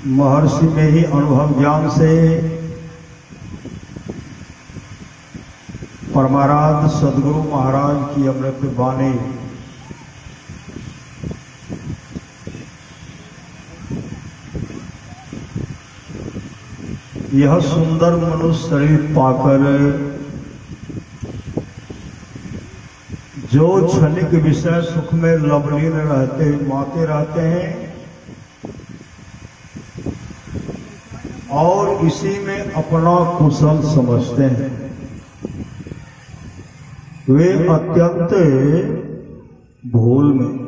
महर्षि में ही अनुभव ज्ञान से परमाराध्य सदगुरु महाराज की अमृत वाणी यह सुंदर मनुष्य शरीर पाकर जो क्षणिक विषय सुख में लवलीन रहते माते रहते हैं और इसी में अपना कुशल समझते हैं, वे अत्यंत भूल में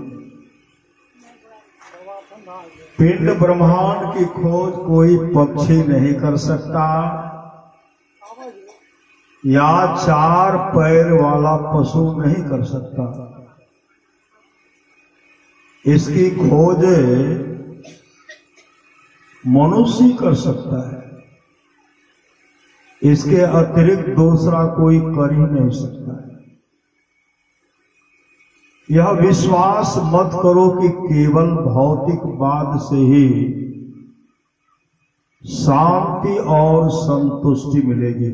पिंड ब्रह्मांड की खोज कोई पक्षी नहीं कर सकता या चार पैर वाला पशु नहीं कर सकता। इसकी खोज मनुष्य ही कर सकता है, इसके अतिरिक्त दूसरा कोई कर ही नहीं सकता है। यह विश्वास मत करो कि केवल भौतिकवाद से ही शांति और संतुष्टि मिलेगी।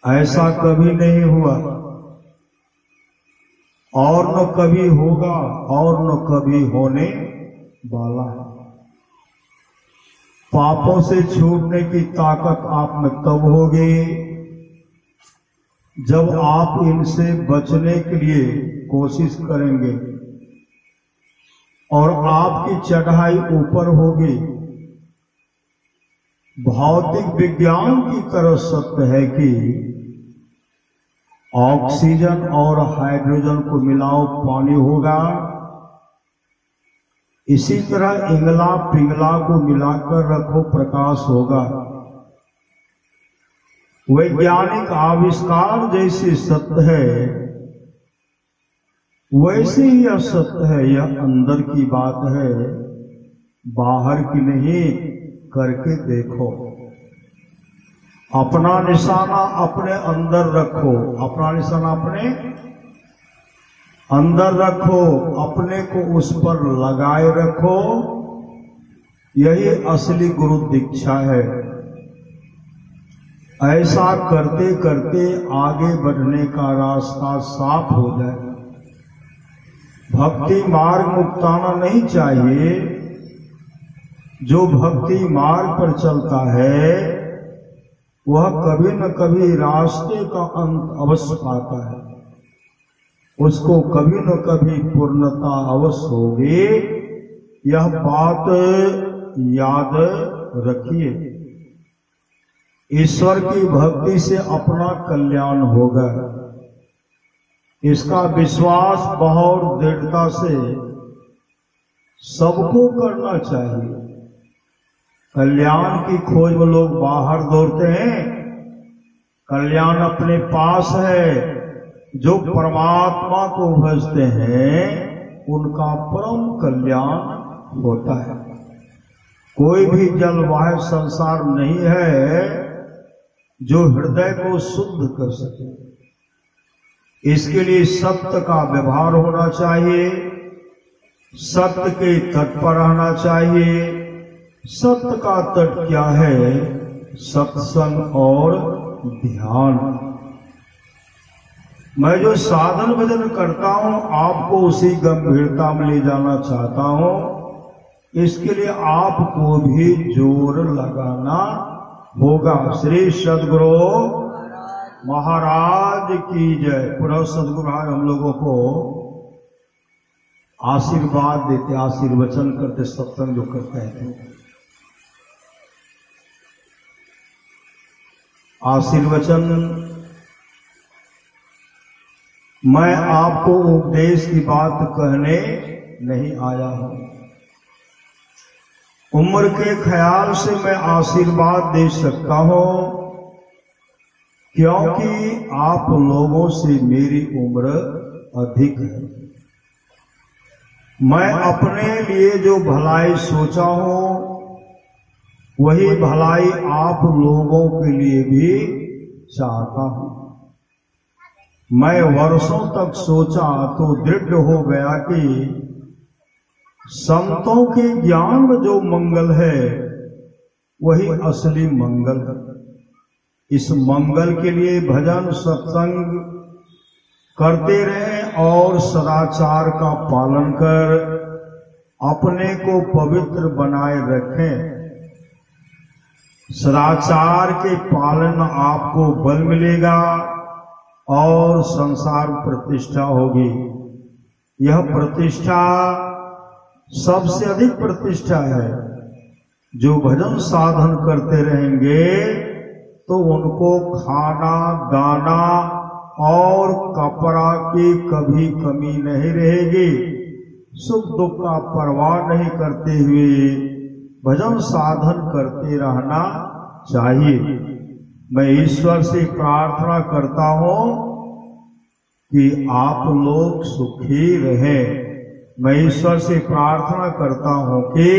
ऐसा कभी नहीं हुआ और न कभी होगा और न कभी होने वाला है। पापों से छूटने की ताकत आप में तब होगी जब आप इनसे बचने के लिए कोशिश करेंगे और आपकी चढ़ाई ऊपर होगी। भौतिक विज्ञान की तरह सत्य है कि ऑक्सीजन और हाइड्रोजन को मिलाओ पानी होगा, इसी तरह इंगला पिंगला को मिलाकर रखो प्रकाश होगा। वैज्ञानिक आविष्कार जैसे सत्य है वैसे ही यह सत्य है। यह अंदर की बात है, बाहर की नहीं। करके देखो, अपना निशाना अपने अंदर रखो, अपना निशाना अपने अंदर रखो, अपने को उस पर लगाए रखो। यही असली गुरु दीक्षा है। ऐसा करते करते आगे बढ़ने का रास्ता साफ हो जाए। भक्ति मार्ग मुक्ताना नहीं चाहिए। जो भक्ति मार्ग पर चलता है वह कभी न कभी रास्ते का अंत अवश्य पाता है, उसको कभी न कभी पूर्णता अवश्य होगी। यह बात याद रखिए। ईश्वर की भक्ति से अपना कल्याण होगा, इसका विश्वास बहुत दृढ़ता से सबको करना चाहिए। कल्याण की खोज में लोग बाहर दौड़ते हैं, कल्याण अपने पास है। जो परमात्मा को भजते हैं उनका परम कल्याण होता है। कोई भी जलवायु संसार नहीं है जो हृदय को शुद्ध कर सके। इसके लिए सत्य का व्यवहार होना चाहिए, सत्य के तट पर रहना चाहिए। सत्य का तट क्या है? सत्संग और ध्यान। मैं जो साधन भजन करता हूं आपको उसी गंभीरता में ले जाना चाहता हूं। इसके लिए आपको भी जोर लगाना होगा। श्री सदगुरु महाराज की जय। पूरा सदगुरु महाराज हम लोगों को आशीर्वाद देते, आशीर्वचन करते, सत्संग जो करते हैं। आशीर्वचन मैं आपको उपदेश की बात कहने नहीं आया हूं। उम्र के ख्याल से मैं आशीर्वाद दे सकता हूं क्योंकि आप लोगों से मेरी उम्र अधिक है। मैं अपने लिए जो भलाई सोचा हूं वही भलाई आप लोगों के लिए भी चाहता हूं। मैं वर्षों तक सोचा तो दृढ़ हो गया कि संतों के ज्ञान में जो मंगल है वही असली मंगल है। इस मंगल के लिए भजन सत्संग करते रहें और सदाचार का पालन कर अपने को पवित्र बनाए रखें। सदाचार के पालन आपको बल मिलेगा और संसार प्रतिष्ठा होगी। यह प्रतिष्ठा सबसे अधिक प्रतिष्ठा है। जो भजन साधन करते रहेंगे तो उनको खाना दाना और कपड़ा की कभी कमी नहीं रहेगी। सुख दुख का परवाह नहीं करते हुए भजन साधन करते रहना चाहिए। मैं ईश्वर से प्रार्थना करता हूँ कि आप लोग सुखी रहें। मैं ईश्वर से प्रार्थना करता हूँ कि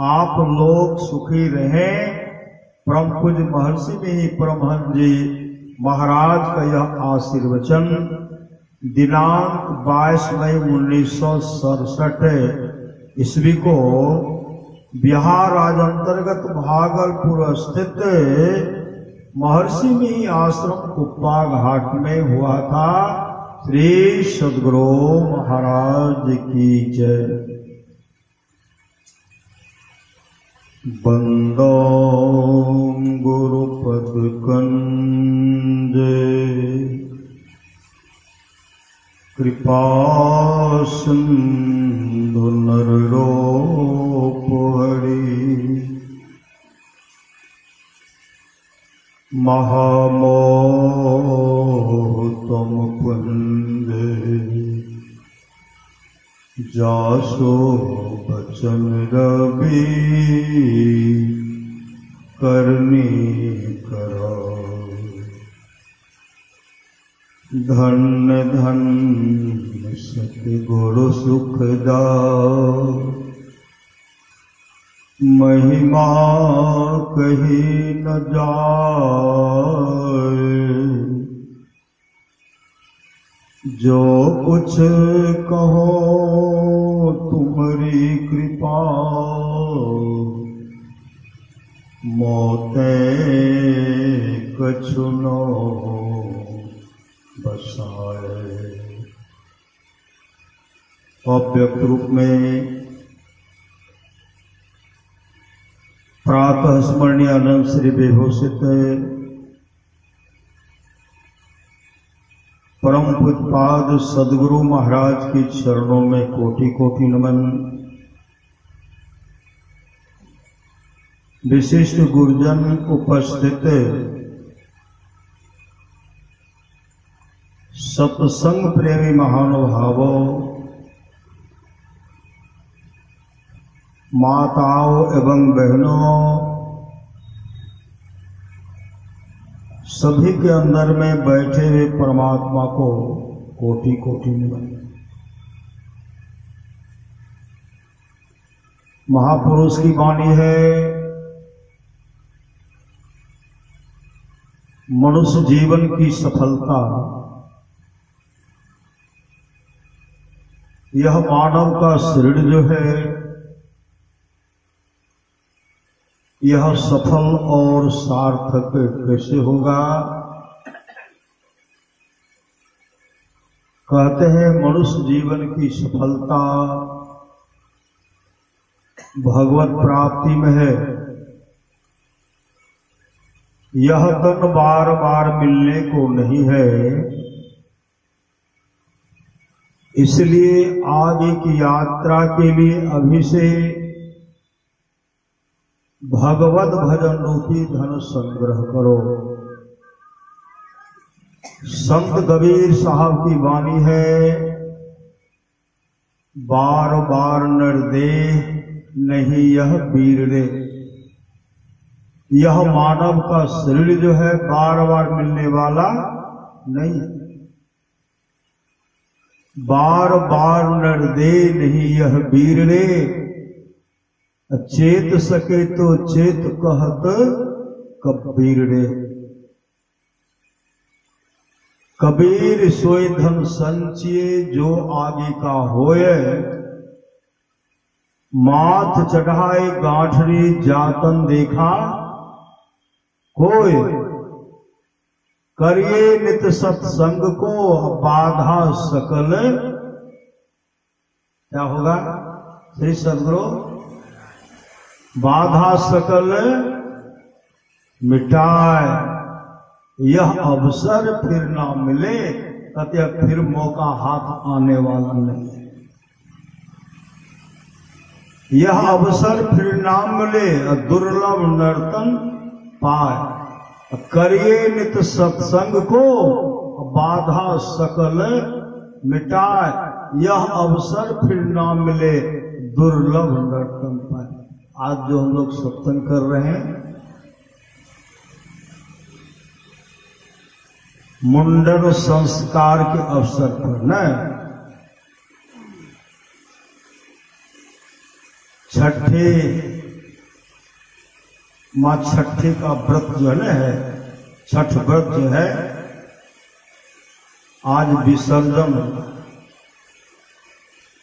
आप लोग सुखी रहें। परम पूज्य महर्षि में ही परमहंस जी महाराज का यह आशीर्वचन दिनांक 22 मई 1967 ईस्वी को बिहार राज्य अंतर्गत भागलपुर स्थित महर्षि में ही आश्रम कुप्पा घाट में हुआ था। श्री सद्गुरु महाराज की जय। बंदो गुरुपद कंज कृपा सिंधु नररूप हरि महामोह तुम कुंज जासो बचन रवि करनी करो। धन्य धन्य सतगुरु सुखदाओ महिमा कही न जाए। जो कुछ कहो तुम्हारी कृपा मोते कछु न बसाए। अव्यक्त रूप में प्रातः स्मरणीय अनंत श्री विभूषित परम पूज्यपाद सद्गुरु महाराज के चरणों में कोटि कोटि नमन। विशिष्ट गुरुजन उपस्थित सत्संग प्रेमी महानुभावों, माताओं एवं बहनों, सभी के अंदर में बैठे हुए परमात्मा को कोटि कोटि नमन। महापुरुष की वाणी है, मनुष्य जीवन की सफलता यह मानव का शरीर जो है यह सफल और सार्थक कैसे होगा। कहते हैं मनुष्य जीवन की सफलता भगवत प्राप्ति में है। यह धन बार बार मिलने को नहीं है, इसलिए आगे की यात्रा के लिए अभी से भगवत भजन रूपी धन संग्रह करो। संत कबीर साहब की वाणी है, बार बार नरदेह नहीं यह वीर रे। यह मानव का शरीर जो है बार बार मिलने वाला नहीं, बार बार नरदेह नहीं यह वीर रे। चेत सके तो चेत कहत कबीर रे। कबीर सोए धन संचिए जो आगे का होए। माथ चढ़ाए गांठरी जातन देखा कोई, करिए नित सत्संग को बाधा सकल, क्या होगा श्री सद्गुरु, बाधा सकल मिटाए, यह अवसर फिर ना मिले, कहते फिर मौका हाथ आने वाला नहीं। यह अवसर फिर ना मिले, दुर्लभ नर्तन पाए, करिए नित सत्संग को बाधा सकल मिटाए, यह अवसर फिर ना मिले, दुर्लभ नर्तन पाए। आज जो हम लोग सत्संग कर रहे हैं, मुंडन संस्कार के अवसर पर न, छठे माँ छठे का व्रत जो है, छठ व्रत जो है, आज विसर्जन,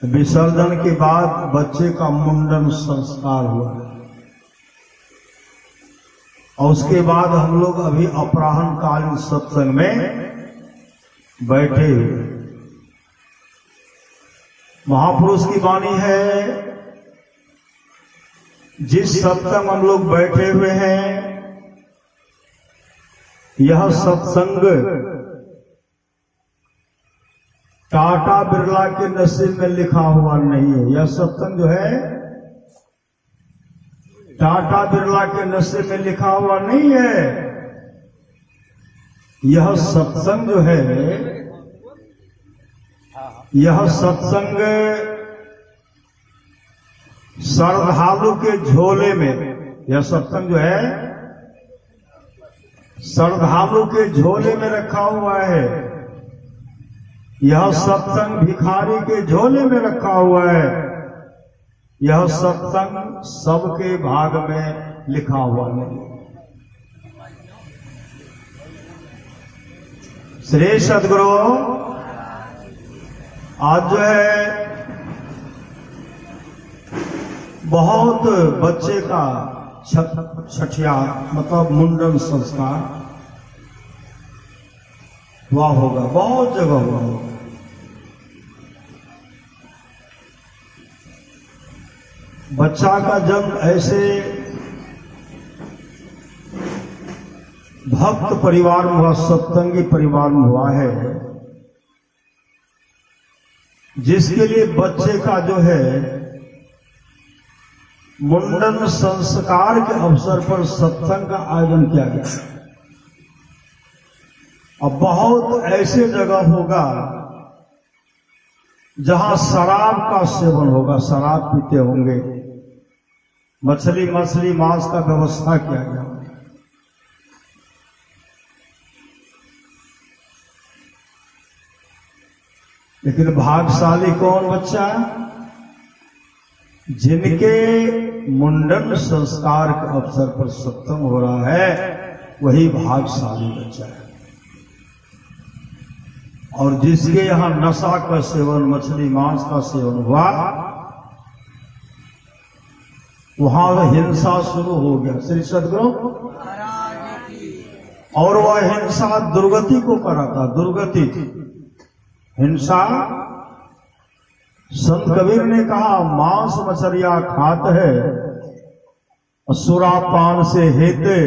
विसर्जन के बाद बच्चे का मुंडन संस्कार हुआ, और उसके बाद हम लोग अभी अपराह्न कालीन सत्संग में बैठे हुए। महापुरुष की वाणी है, जिस सत्संग हम लोग बैठे हुए हैं, यह सत्संग टाटा बिरला के नसीब में लिखा हुआ नहीं है। यह सत्संग जो है टाटा बिरला के नसीब में लिखा हुआ नहीं है। यह सत्संग जो है, यह सत्संग श्रद्धालु के झोले में, यह सत्संग जो है श्रद्धालु के झोले में रखा हुआ है। यह सत्संग भिखारी के झोले में रखा हुआ है। यह सत्संग सबके भाग में लिखा हुआ नहीं। श्री सद्गुरु आज जो है बहुत बच्चे का छठिया मतलब मुंडन संस्कार हुआ होगा, बहुत जगह हुआ होगा। बच्चा का जन्म ऐसे भक्त परिवार में हुआ, सत्संगी परिवार में हुआ है, जिसके लिए बच्चे का जो है मुंडन संस्कार के अवसर पर सत्संग का आयोजन किया गया। अब बहुत ऐसे जगह होगा जहां शराब का सेवन होगा, शराब पीते होंगे, मछली मांस का व्यवस्था किया गया। लेकिन भाग्यशाली कौन बच्चा, जिनके मुंडन संस्कार के अवसर पर सत्संग हो रहा है, वही भाग्यशाली बच्चा है। और जिसके यहां नशा का सेवन, मछली मांस का सेवन हुआ, वहां हिंसा शुरू हो गया। श्री सद्गुरु, और वह हिंसा दुर्गति को कराता, दुर्गति हिंसा। संत कबीर ने कहा, मांस मछलियां खात है, सुरापान से हेते,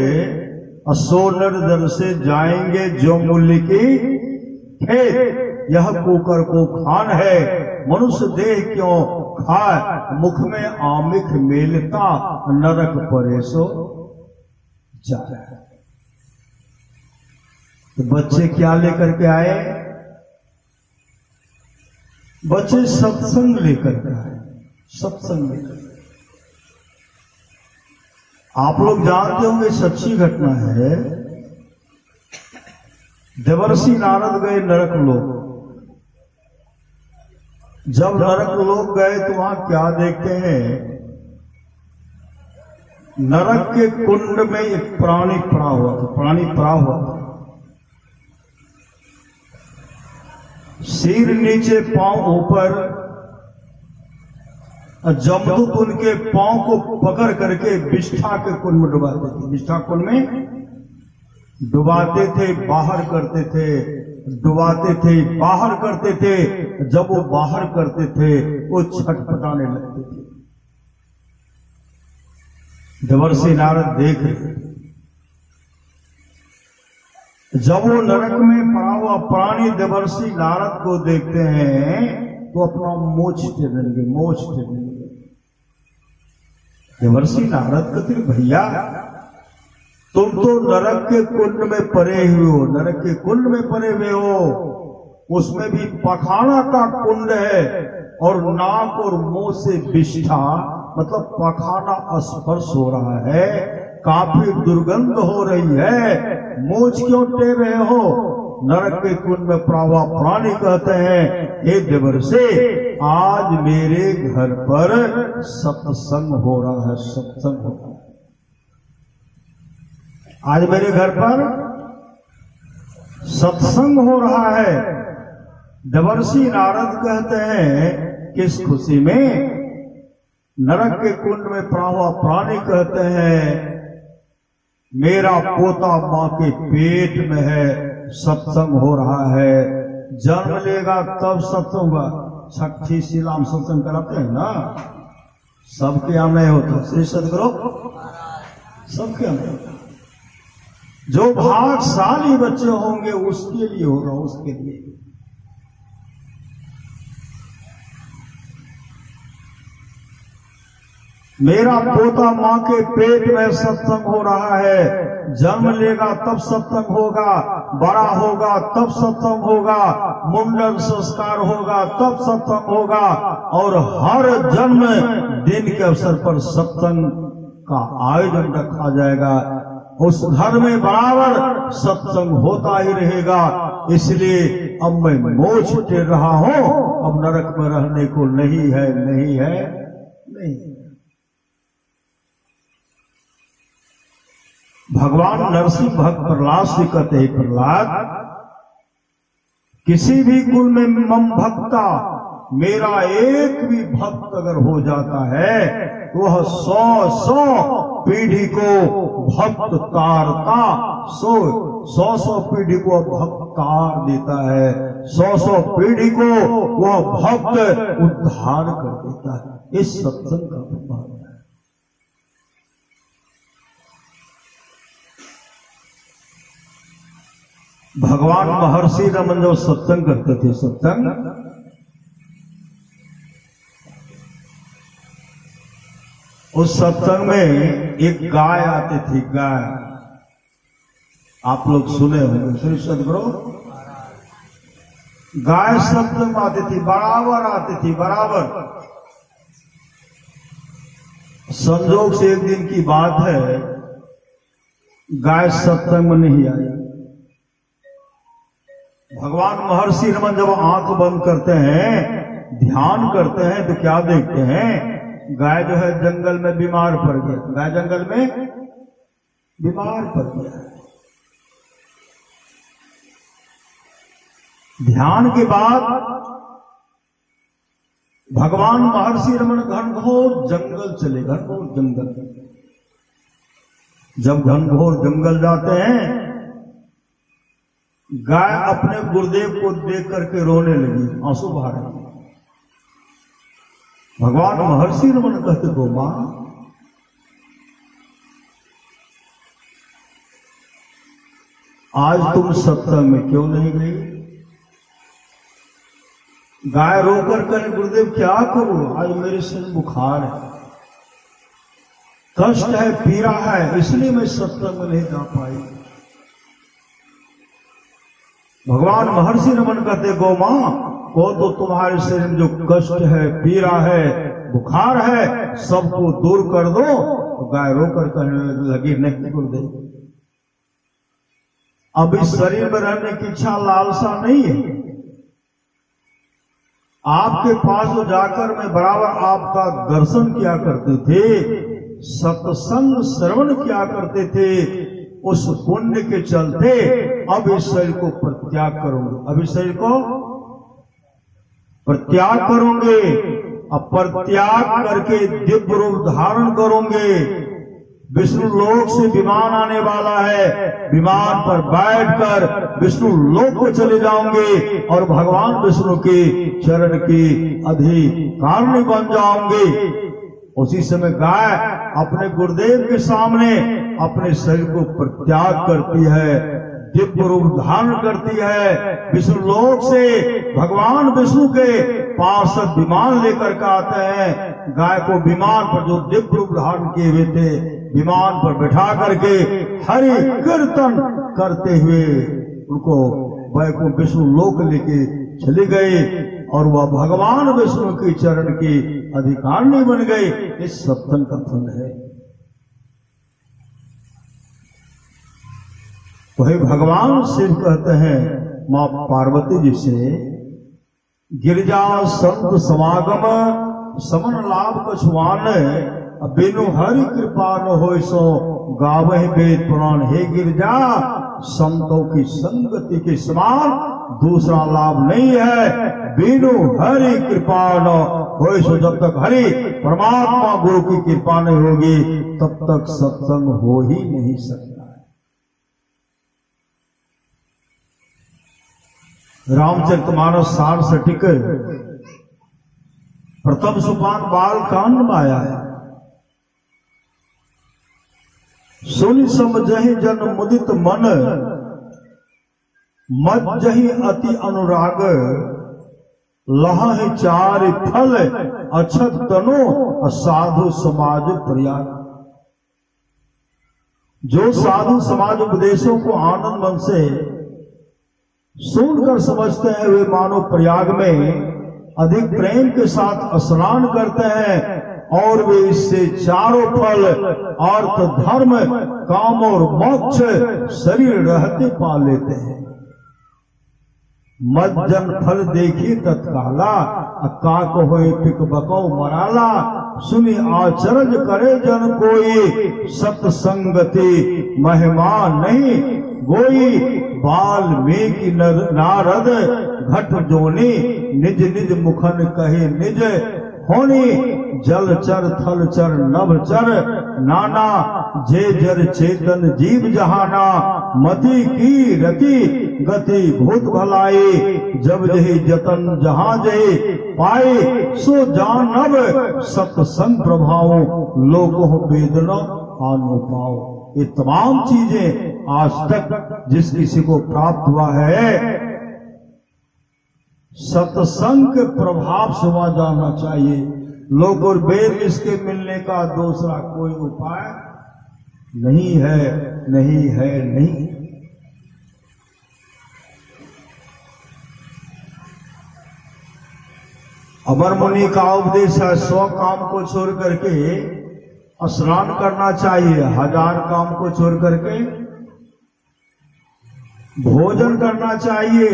सो निर्जन से जाएंगे जो मूल्य की खेत। यह कुकर को खान है, मनुष्य देह क्यों खाए, मुख में आमिख मेलता, नरक परेशो जाए। तो बच्चे क्या लेकर के आए, बच्चे सत्संग लेकर के आए, सत्संग लेकर। आप लोग जानते होंगे, सच्ची घटना है, देवर्षि नारद गए नरक लोक। जब नरक लोक गए तो वहां क्या देखते हैं, नरक के कुंड में एक प्राणी पड़ा हुआ था, प्राणी पड़ा हुआ था, सिर नीचे पांव ऊपर, जमदूत उनके पांव को पकड़ करके विष्ठा के कुंड में डुबाते थे। विष्ठा कुंड में डुबाते थे, बाहर करते थे, डुबाते थे, बाहर करते थे। जब वो बाहर करते थे वो छटपटाने लगते थे। देवर्षि नारद देख रहे। जब वो नरक में पड़ा हुआ प्राणी देवर्षि नारद को देखते हैं तो अपना मोछ टेरने लगे, मोछ टेरने लगे। देवर्षि नारद कहते भैया तुम तो नरक के कुंड में पड़े हुए हो, नरक के कुंड में पड़े हुए हो, उसमें भी पखाना का कुंड है और नाक और मुंह से विष्ठा मतलब पखाना स्पर्श हो रहा है, काफी दुर्गंध हो रही है, मोच क्यों टेर रहे हो? नरक के कुंड में पड़ा हुआ प्राणी कहते हैं हे देवर्षि आज मेरे घर पर सत्संग हो रहा है, सत्संग हो रहा है। आज मेरे घर पर सत्संग हो रहा है। देवर्षि नारद कहते हैं किस खुशी में? नरक के कुंड में पड़ा हुआ प्राणी कहते हैं मेरा पोता मां के पेट में है, सत्संग हो रहा है, जन्म लेगा तब सत्संग होगा। छठी शिला हम सत्संग कराते हैं ना, सबके यहां नहीं होता, श्री सदगुरु सबके यहां नहीं होता। जो भाग्यशाली बच्चे होंगे उसके लिए होगा, उसके लिए। मेरा पोता मां के पेट में सत्संग हो रहा है, जन्म लेगा तब सत्संग होगा, बड़ा होगा तब सत्संग होगा, मुंडन संस्कार होगा तब सत्संग होगा, और हर जन्म दिन के अवसर पर सत्संग का आयोजन रखा जाएगा। उस घर में बराबर सत्संग होता ही रहेगा। इसलिए अब मैं मोछ टेर रहा हूं, अब नरक में रहने को नहीं है, नहीं है, नहीं। भगवान नरसिंह भक्त प्रहलाद से कहते हैं प्रहलाद किसी भी कुल में मम भक्ता, मेरा एक भी भक्त अगर हो जाता है तो वह 100 पीढ़ी को भक्त तारता, 100 पीढ़ी को भक्त तार देता है, 100 पीढ़ी को वह भक्त उद्धार कर देता है। इस सत्संग का प्रभाव है। भगवान महर्षि रमन जो सत्संग करते थे, सत्संग उस सत्संग में एक गाय आती थी, गाय आप लोग सुने होंगे, श्री सदगुरु गाय सत्संग आती थी, बराबर आती थी, बराबर। संजोग से एक दिन की बात है, गाय सत्संग में नहीं आई। भगवान महर्षि रमन जब आंख बंद करते हैं, ध्यान करते हैं तो क्या देखते हैं? गाय जो है जंगल में बीमार पड़ गया, गाय जंगल में बीमार पड़ गया। ध्यान के बाद भगवान महर्षि रमन घनघोर जंगल चले, घनघोर जंगल। जब घनघोर जंगल जाते हैं, गाय अपने गुरुदेव को देख करके रोने लगी, आंसू बहा रही। भगवान महर्षि रमन कहते गो मां आज तुम सत्संग में क्यों नहीं गई? गाय रोकर कहे गुरुदेव क्या करूं, आज मेरे सिर बुखार है, कष्ट है, पीड़ा है, इसलिए मैं सत्संग में नहीं जा पाई। भगवान महर्षि रमन कहते गो मां को तो तुम्हारे शरीर में जो कष्ट है, पीड़ा है, बुखार है, सबको दूर कर दो। तो गाय रोकर कहने लगी नहीं गुरुदेव, अब इस शरीर में रहने की इच्छा लालसा नहीं है। आपके पास जो जाकर मैं बराबर आपका दर्शन किया करते थे, सत्संग श्रवण किया करते थे, उस पुण्य के चलते अब इस शरीर को परित्याग करूंगे, अब इस शरीर को परित्याग करूंगे अपरित्याग करके दिव्य रूप धारण करोगे। विष्णु लोक से विमान आने वाला है, विमान पर बैठकर विष्णु लोक को चले जाओगे और भगवान विष्णु के चरण की अधिकारिणी बन जाओगे। उसी समय गाय अपने गुरुदेव के सामने अपने शरीर को परित्याग करती है, दिव्य रूप धारण करती है। विष्णु लोक से भगवान विष्णु के पार्षद विमान लेकर के आते हैं। गाय को विमान पर जो दिव्य रूप धारण किए हुए थे, विमान पर बैठा करके हरि कीर्तन करते हुए उनको वैकुंठ विष्णु लोक लेके चले गए और वह भगवान विष्णु के चरण की अधिकारिणी बन गए। इस सत्संग का फल है। वही भगवान शिव कहते हैं मां पार्वती जी से, गिरिजा संत समागम समन लाभ कछुआन, बिनु हरि कृपा न होय सो गावहि वेद पुराण। हे गिरिजा, संतों की संगति के समान दूसरा लाभ नहीं है। बिनु हरि कृपा न होय सो, जब तक हरि परमात्मा गुरु की कृपा नहीं होगी तब तक सत्संग हो ही नहीं सकता। रामचरितमानस सार सटिक प्रथम सोपान बाल कांड में आया है। सुनि समझहि जन मुदित मन, मज्जहि अति अनुराग। लहहि चार फल अछत तनो, साधु समाज प्रयाग। जो साधु समाज उपदेशों को आनंद मन से सुनकर समझते हैं, वे मानो प्रयाग में अधिक प्रेम के साथ स्नान करते हैं और वे इससे चारों फल अर्थ, धर्म, काम और मोक्ष शरीर रहते पा लेते हैं। मज्जन फल देखी तत्काला, काक होए पिक बको मराला। सुनि आचरज करे जन कोई, सत्संगति महिमा नहीं गोई। वाल्मीकि नारद घट जोनी, निज निज मुखन कहे निज होनी। जलचर थलचर नभचर नाना, जे जर चेतन जीव जहाना। मति की रति गति भूत भलाई, जब जही जतन जहां जही पाए। सो जानब सत्संग प्रभाव, लोगों वेदना आनो पाओ। ये तमाम चीजें आज तक जिस किसी को प्राप्त हुआ है, सत्संग के प्रभाव से वहां जाना चाहिए। लोग और वेद इसके मिलने का दूसरा कोई उपाय नहीं है, नहीं है, नहीं। अमर मुनि का उपदेश है, 100 काम को छोड़ करके स्नान करना चाहिए, 1000 काम को छोड़ करके भोजन करना चाहिए,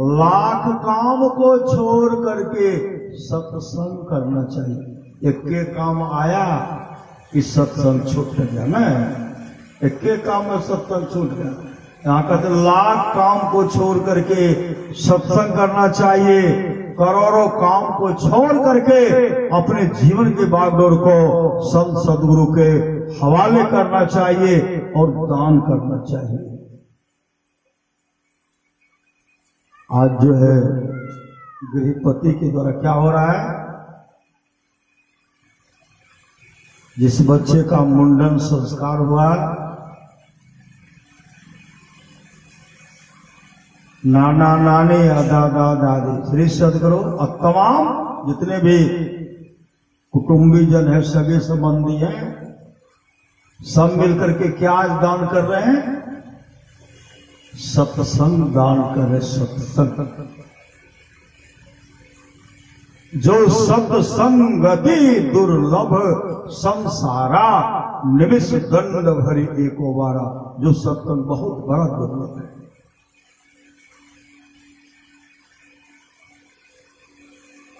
1,00,000 काम को छोड़ करके सत्संग करना चाहिए। एक काम आया कि सत्संग छूट गया ना, एक काम में सत्संग छूट गया। यहाँ कहते 1,00,000 काम को छोड़ करके सत्संग करना चाहिए, करोड़ों काम को छोड़ करके अपने जीवन के बागडोर को संत सदगुरु के हवाले करना चाहिए और दान करना चाहिए। आज जो है गृहपति के द्वारा क्या हो रहा है, जिस बच्चे का मुंडन संस्कार हुआ, नाना नानी दादा दादी श्री सदगुरु और तमाम जितने भी कुटुंबी जन है, सगे संबंधी हैं, सब मिलकर के क्या आज दान कर रहे हैं? सत्संग दान कर रहे। सत्संग जो सत्संगति दुर्लभ संसारा, निमिष दंड भरी एको बारा। जो सत्संग बहुत बड़ा दुर्लभ है।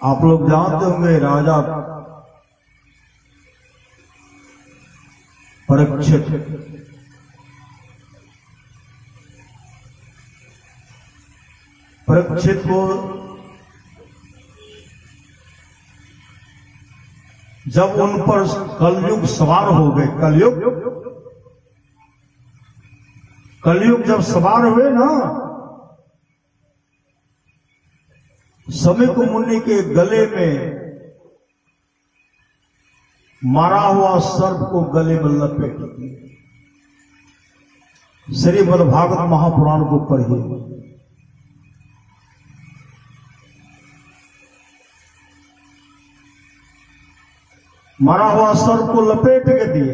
आप लोग जानते होंगे राजा परीक्षित को जब उन पर कलयुग सवार हो गए, कलयुग जब सवार हुए ना, समीक मुनि के गले में मारा हुआ सर्प को गले में लपेट दिया। श्रीमद्भागवत महापुराण को पढ़िए। मारा हुआ सर्प को लपेट के दिए।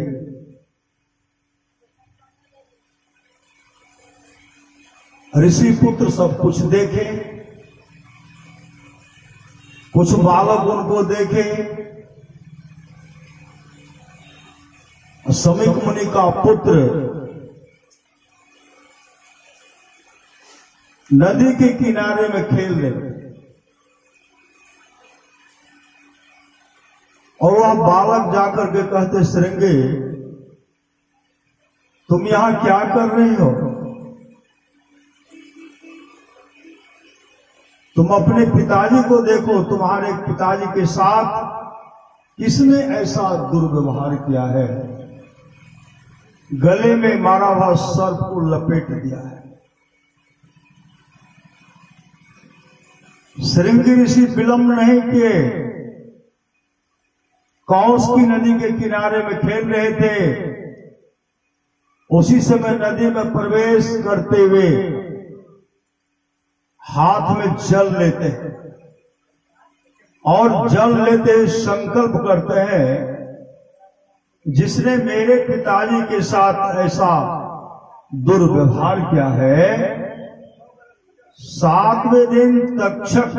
ऋषि पुत्र सब कुछ देखे, कुछ बालक उनको देखे। समीक मुनि का पुत्र नदी के किनारे में खेल रहे थे और वह बालक जाकर के कहते, श्रृंगी तुम यहां क्या कर रही हो? तुम अपने पिताजी को देखो, तुम्हारे पिताजी के साथ किसने ऐसा दुर्व्यवहार किया है? गले में मारा हुआ सर्प को लपेट दिया है। श्रृंगी ऋषि विलंब नहीं किए, कौश की नदी के किनारे में खेल रहे थे। उसी समय नदी में प्रवेश करते हुए हाथ में जल लेते हैं और जल लेते संकल्प करते हैं, जिसने मेरे पिताजी के साथ ऐसा दुर्व्यवहार किया है, 7वें दिन तक्षक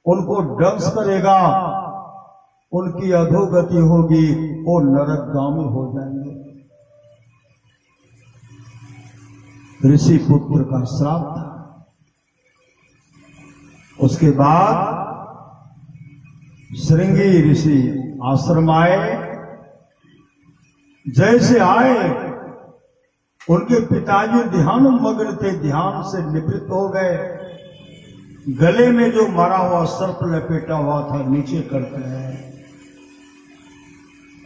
उनको दंश करेगा, उनकी अधोगति होगी, वो नरकगामी हो जाएंगे। ऋषि पुत्र का श्राप था। उसके बाद श्रृंगी ऋषि आश्रम आए। जैसे आए उनके पिताजी ध्यान मग्न थे, ध्यान से निवृत्त हो गए। गले में जो मरा हुआ सर्प लपेटा हुआ था नीचे करते हैं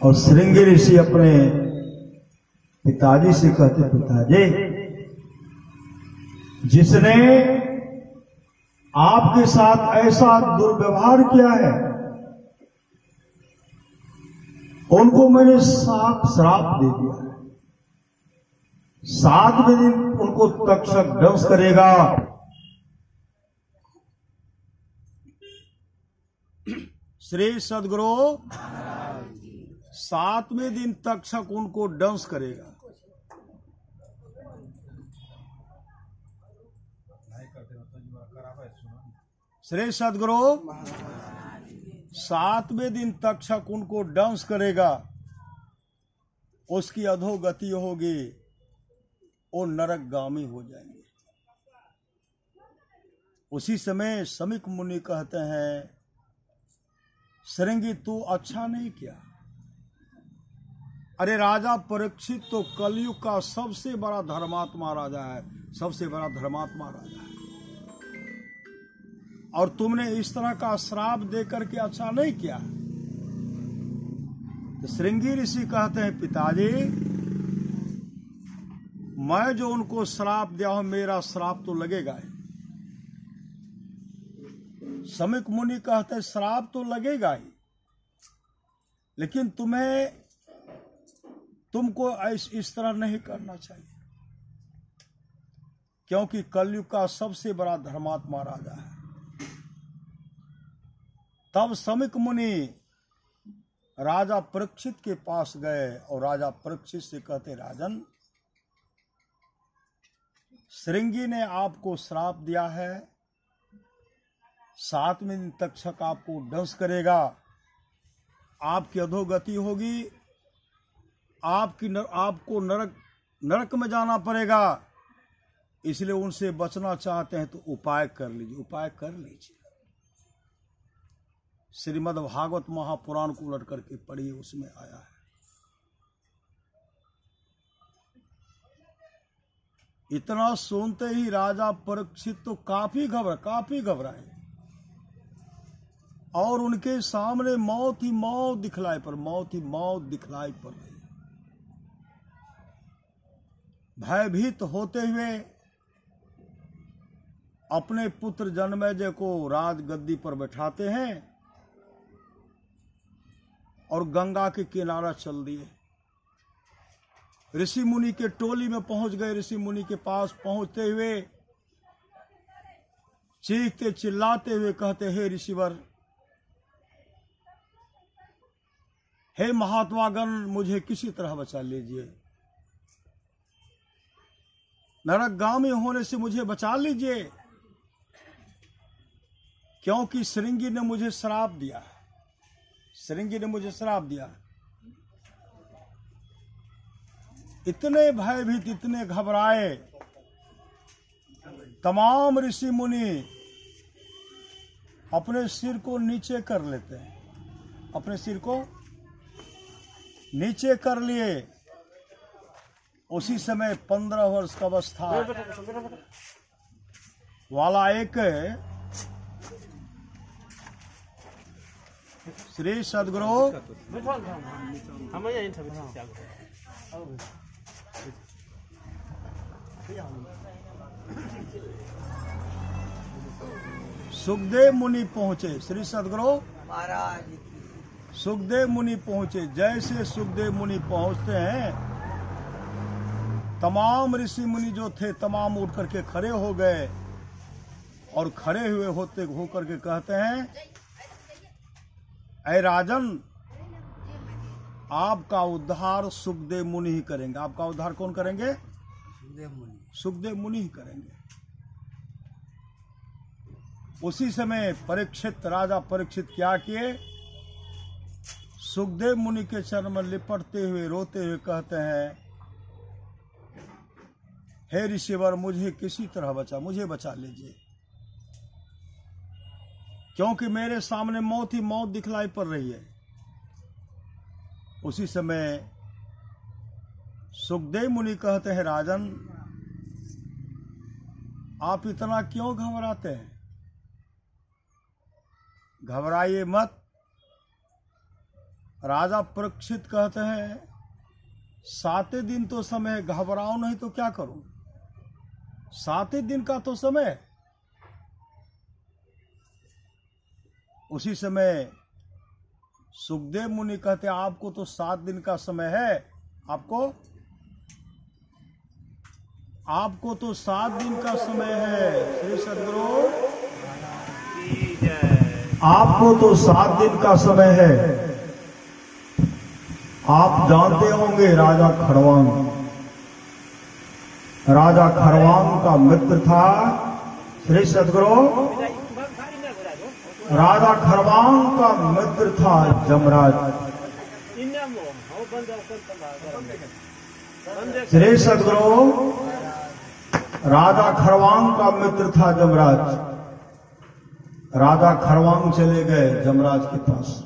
और श्रृंगी ऋषि अपने पिताजी से कहते, पिताजी जिसने आपके साथ ऐसा दुर्व्यवहार किया है, उनको मैंने श्राप दे दिया है। 7वें दिन उनको तक्षक दंश करेगा। श्री सद्गुरु 7वें दिन तक्षक उनको दंश करेगा। श्री सद्गुरु 7वें दिन तक्षक उनको दंश करेगा। उसकी अधोगति होगी, वो नरकगामी हो जाएंगे। उसी समय समीक मुनि कहते हैं, श्रृंगी तू अच्छा नहीं किया। अरे राजा परीक्षित तो कलयुग का सबसे बड़ा धर्मात्मा राजा है, सबसे बड़ा धर्मात्मा राजा है, और तुमने इस तरह का श्राप देकर के अच्छा नहीं किया। तो श्रृंगी ऋषि कहते हैं, पिताजी मैं जो उनको श्राप दिया हूं, मेरा श्राप तो लगेगा ही। समीक मुनि कहते हैं, श्राप तो लगेगा ही, लेकिन तुमको इस तरह नहीं करना चाहिए, क्योंकि कलयुग का सबसे बड़ा धर्मात्मा राजा है। तब समीक मुनि राजा परीक्षित के पास गए और राजा परीक्षित से कहते, राजन श्रृंगी ने आपको श्राप दिया है, 7वें दिन तक्षक आपको दंश करेगा, आपकी अधोगति होगी, आपको नरक में जाना पड़ेगा। इसलिए उनसे बचना चाहते हैं तो उपाय कर लीजिए। श्रीमद् भागवत महापुराण को उलट करके पढ़िए, उसमें आया है। इतना सुनते ही राजा परीक्षित तो काफी घबराए। और उनके सामने मौत ही मौत दिखलाई पर रही। भयभीत होते हुए अपने पुत्र जन्मेजय को राजगद्दी पर बैठाते हैं और गंगा के किनारा चल दिए। ऋषि मुनि के टोली में पहुंच गए। ऋषि मुनि के पास पहुंचते हुए चीखते चिल्लाते हुए कहते, हे ऋषिवर, हे महात्मागण, मुझे किसी तरह बचा लीजिए, नरकगामी होने से मुझे बचा लीजिए, क्योंकि श्रृंगी ने मुझे श्राप दिया है। श्रृंगी ने मुझे श्राप दिया। इतने भयभीत, इतने घबराए तमाम ऋषि मुनि अपने सिर को नीचे कर लेते हैं। अपने सिर को नीचे कर लिए। उसी समय 15 वर्ष का अवस्था वाला एक श्री सदगुरु सुखदेव मुनि पहुंचे। श्री सदगुरु महाराज सुखदेव मुनि पहुंचे। जैसे सुखदेव मुनि पहुंचते हैं, तमाम ऋषि मुनि जो थे तमाम उठ करके खड़े हो गए और खड़े हुए होकर के कहते हैं, ऐ राजन, आपका उद्धार सुखदेव मुनि ही करेंगे। आपका उद्धार कौन करेंगे? सुखदेव मुनि ही करेंगे। उसी समय परीक्षित, राजा परीक्षित क्या किए? सुखदेव मुनि के चरण में लिपटते हुए रोते हुए कहते हैं, हे ऋषिवर, मुझे किसी तरह बचा, मुझे बचा लीजिए, क्योंकि मेरे सामने मौत ही मौत दिखलाई पड़ रही है। उसी समय सुखदेव मुनि कहते हैं, राजन, आप इतना क्यों घबराते हैं? घबराइए मत। राजा परीक्षित कहते हैं, 7 दिन तो समय, घबराओ नहीं तो क्या करूं? 7 दिन का तो समय। उसी समय सुखदेव मुनि कहते, आपको तो 7 दिन का समय है। आपको तो 7 दिन का समय है। श्री सदगुरु आपको तो 7 दिन का समय है। आप जानते होंगे राजा खरवांग। राजा खरवांग का मित्र था श्री सदगुरु। राजा खरवांग का मित्र था जमराज। श्री सदगुरु, राजा खरवांग का मित्र था जमराज। राजा खरवांग चले गए जमराज के पास।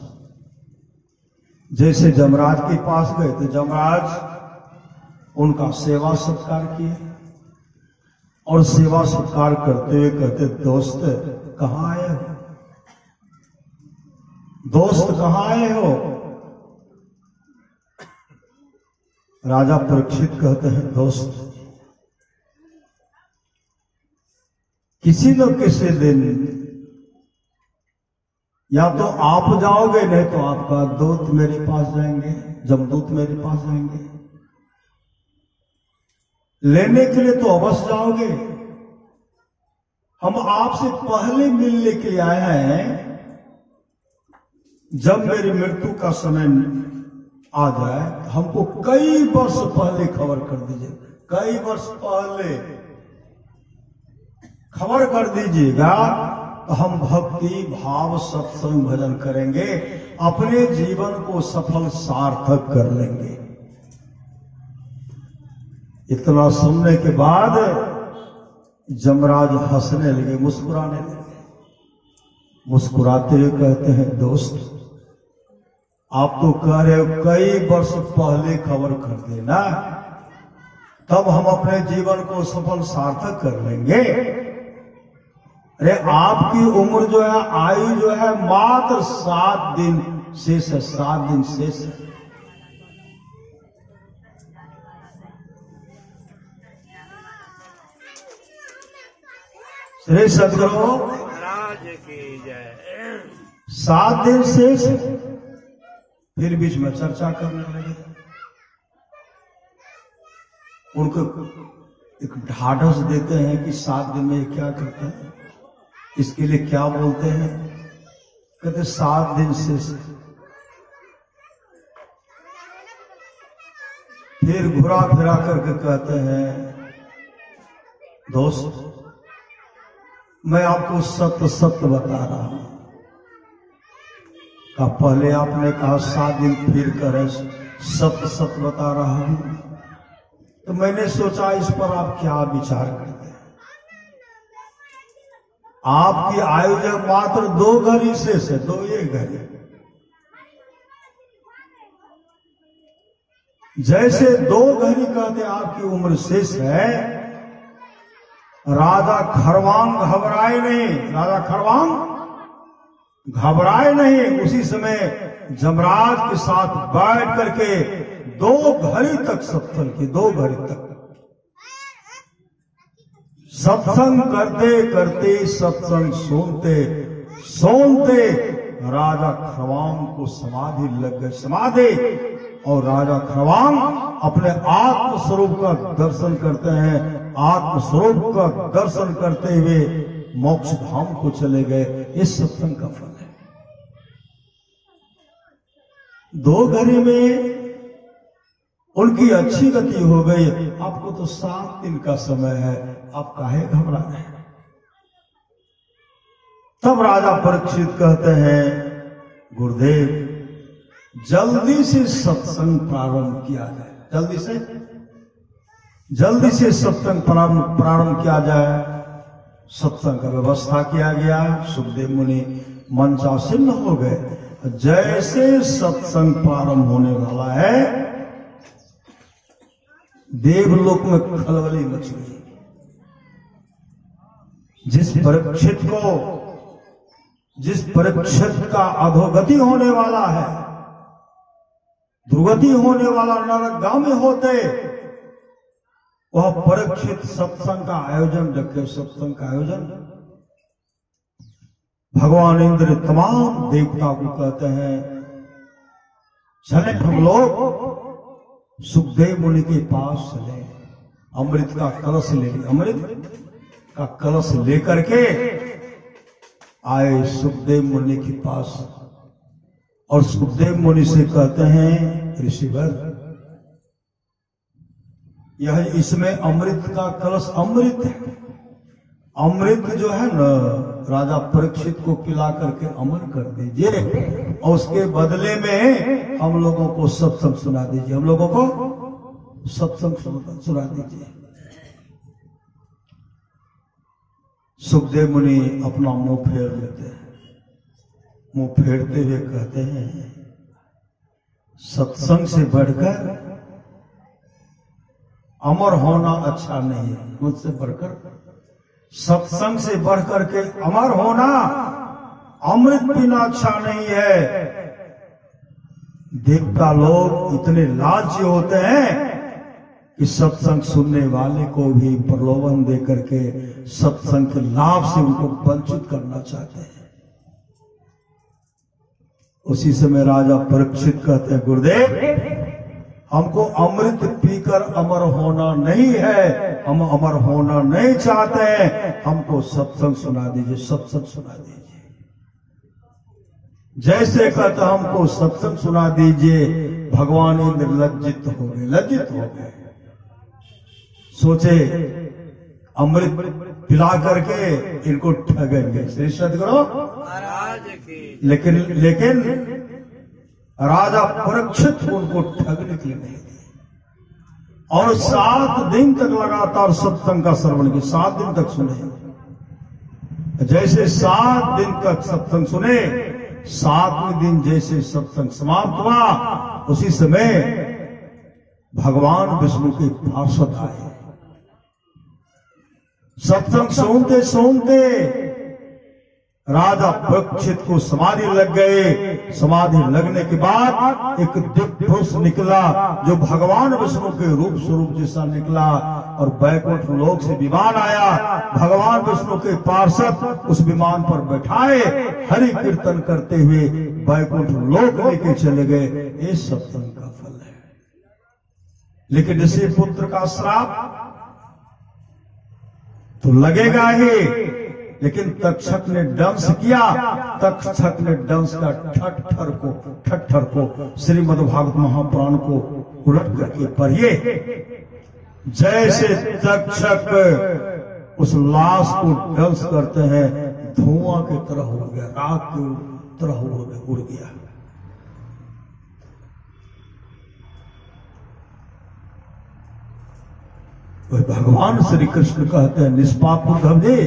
जैसे जमराज के पास गए तो जमराज उनका सेवा सत्कार किए और सेवा सत्कार करते हुए कहते, दोस्त कहाँ आए हो? दोस्त कहाँ आए हो? राजा परीक्षित कहते हैं, दोस्त किसी न किसी दिन या तो आप जाओगे, नहीं तो आपका दूत मेरे पास जाएंगे, जमदूत मेरे पास जाएंगे। लेने के लिए तो अवश्य जाओगे। हम आपसे पहले मिलने के लिए आए हैं। जब मेरी मृत्यु का समय आ जाए, हमको कई वर्ष पहले खबर कर दीजिए। कई वर्ष पहले खबर कर दीजिएगा, तो हम भक्ति भाव सत्संग भजन करेंगे, अपने जीवन को सफल सार्थक कर लेंगे। इतना सुनने के बाद जमराज हंसने लगे, मुस्कुराने लगे। मुस्कुराते हुए कहते हैं, दोस्त आप तो कह रहे हो कई वर्ष पहले खबर कर देना, तब हम अपने जीवन को सफल सार्थक कर लेंगे। अरे आपकी उम्र जो है, आयु जो है मात्र 7 दिन शेष है, 7 दिन शेष है। श्री सदगुरु महाराज की जय। 7 दिन शेष है। फिर बीच में चर्चा करने लगे। उनको एक ढाढ़स देते हैं कि 7 दिन में ये क्या करते हैं, इसके लिए क्या बोलते हैं। कहते 7 दिन शेष है। फिर घुरा फिरा करके कहते हैं, दोस्त मैं आपको सत्य सत्य बता रहा हूं। का पहले आपने कहा 7 दिन, फिर करें सत्य सत्य बता रहा हूं। तो मैंने सोचा इस पर आप क्या विचार करते हैं। आपकी आयु जो मात्र 2 घड़ी शेष है, 2 घड़ी। जैसे 2 घड़ी कहते आपकी उम्र शेष है, राजा खरवांग घबराए नहीं, राजा खरवांग घबराए नहीं। उसी समय जमराज के साथ बैठ करके 2 घड़ी तक सत्संग की, 2 घड़ी तक सत्संग करते करते, सत्संग सुनते सुनते राजा खरवांग को समाधि लग गई, समाधि। और राजा खरवांग अपने आत्म स्वरूप का दर्शन करते हैं। आत्म स्वरूप का दर्शन करते हुए मोक्ष धाम को चले गए। इस सत्संग का फल है। 2 घड़ी में उनकी अच्छी गति हो गई। आपको तो 7 दिन का समय है, आप काहे घबरा रहे हैं। तब राजा परीक्षित कहते हैं, गुरुदेव जल्दी से सत्संग प्रारंभ किया जाए, जल्दी से सत्संग प्रारंभ किया जाए। सत्संग का व्यवस्था किया गया। सुखदेव मुनि मंचासीन हो गए। जैसे सत्संग प्रारंभ होने वाला है, देवलोक में खलबली मच गई। जिस परीक्षित का अधोगति होने वाला है, दुर्गति होने वाला, नरकगामी होते, वह परीक्षित सत्संग का आयोजन रखे। सत्संग का आयोजन भगवान इंद्र तमाम देवता को कहते हैं, चले हम लोग सुखदेव मुनि के पास चले, अमृत का कलश ले, अमृत का कलश लेकर के आए सुखदेव मुनि के पास। और सुखदेव मुनि से कहते हैं, ऋषिवर यह इसमें अमृत का कलश, अमृत है, अमृत जो है न, राजा परीक्षित को पिला करके अमर कर दीजिए और उसके बदले में हम लोगों को सत्संग सुना दीजिए, हम लोगों को सत्संग सुना दीजिए। सुखदेव मुनि अपना मुंह फेर लेते हैं। मुंह फेरते हुए कहते हैं, सत्संग से बढ़कर अमर होना अच्छा नहीं है। मुझसे बढ़कर, सत्संग से बढ़कर के अमर होना, अमृत पीना अच्छा नहीं है। देवता लोग इतने लालची होते हैं कि सत्संग सुनने वाले को भी प्रलोभन दे करके सत्संग के लाभ से उनको वंचित करना चाहते हैं। उसी समय राजा परीक्षित कहते हैं, गुरुदेव हमको अमृत पीकर अमर होना नहीं है, हम अमर होना नहीं चाहते हैं, हमको सत्संग सुना दीजिए, सत्संग सुना दीजिए। जैसे कहते हमको सत्संग सुना दीजिए, भगवान इंद्र लज्जित हो गए, लज्जित हो गए। सोचे अमृत पिला करके इनको ठगेंगे श्री सदगुरु महाराज की। लेकिन राजा परीक्षित उनको ठगने के लिए नहीं दिए। और 7 दिन तक लगातार सत्संग का श्रवण किया, 7 दिन तक सुने। जैसे 7 दिन तक सत्संग सुने, 7वें दिन जैसे सत्संग समाप्त हुआ, उसी समय भगवान विष्णु के पार्षद आए। सत्संग सुनते सुनते राजा परीक्षित को समाधि लग गए। समाधि लगने के बाद एक दिव्य पुरुष निकला जो भगवान विष्णु के रूप स्वरूप जैसा निकला और बैकुंठ लोक से विमान आया। भगवान विष्णु के पार्षद उस विमान पर बैठाए, हरि कीर्तन करते हुए बैकुंठ लोक लेके चले गए। ये सत्संग का फल है। लेकिन इसी पुत्र का श्राप तो लगेगा ही। लेकिन तक्षक ने दंश किया। तक्षक ने दंश का ठट्ठर को श्रीमद्भागवत महापुराण को उलट करके पढ़िए। जैसे तक्षक उस लाश को दंश करते हैं, धुआं की तरह हो गया, राख की तरह हो गया, उड़ गया। भगवान श्री कृष्ण कहते हैं निष्पाप बुद्धि,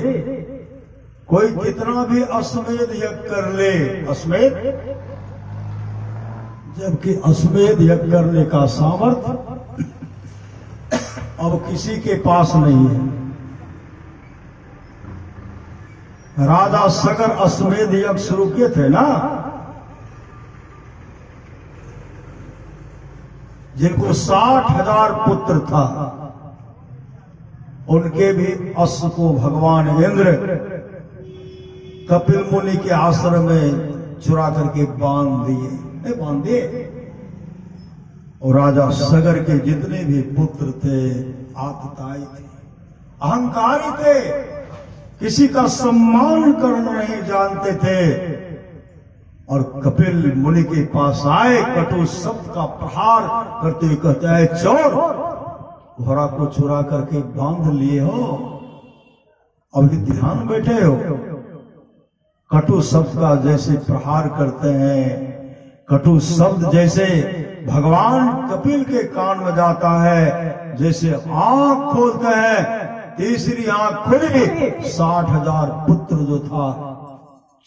कोई कितना भी अश्वमेध यज्ञ कर ले, अश्वमेध, जबकि अश्वमेध यज्ञ करने का सामर्थ्य अब किसी के पास नहीं है। राजा सगर अश्वमेध यज्ञ शुरू किए थे ना, जिनको 60,000 पुत्र था, उनके भी अश्व को भगवान इंद्र कपिल मुनि के आश्रम में चुरा करके बांध दिए। और राजा सगर के जितने भी पुत्र थे आतताई थे, अहंकारी थे, किसी का सम्मान करना नहीं जानते थे। और कपिल मुनि के पास आए, कटु शब्द का प्रहार करते हुए कहते हैं, चोर, घोड़ा को चुरा करके बांध लिए हो, अभी ध्यान बैठे हो। कटु शब्द का जैसे प्रहार करते हैं, कटु शब्द जैसे भगवान कपिल के कान में जाता है, जैसे आंख खोलते हैं, तीसरी आंख खुली, 60,000 पुत्र जो था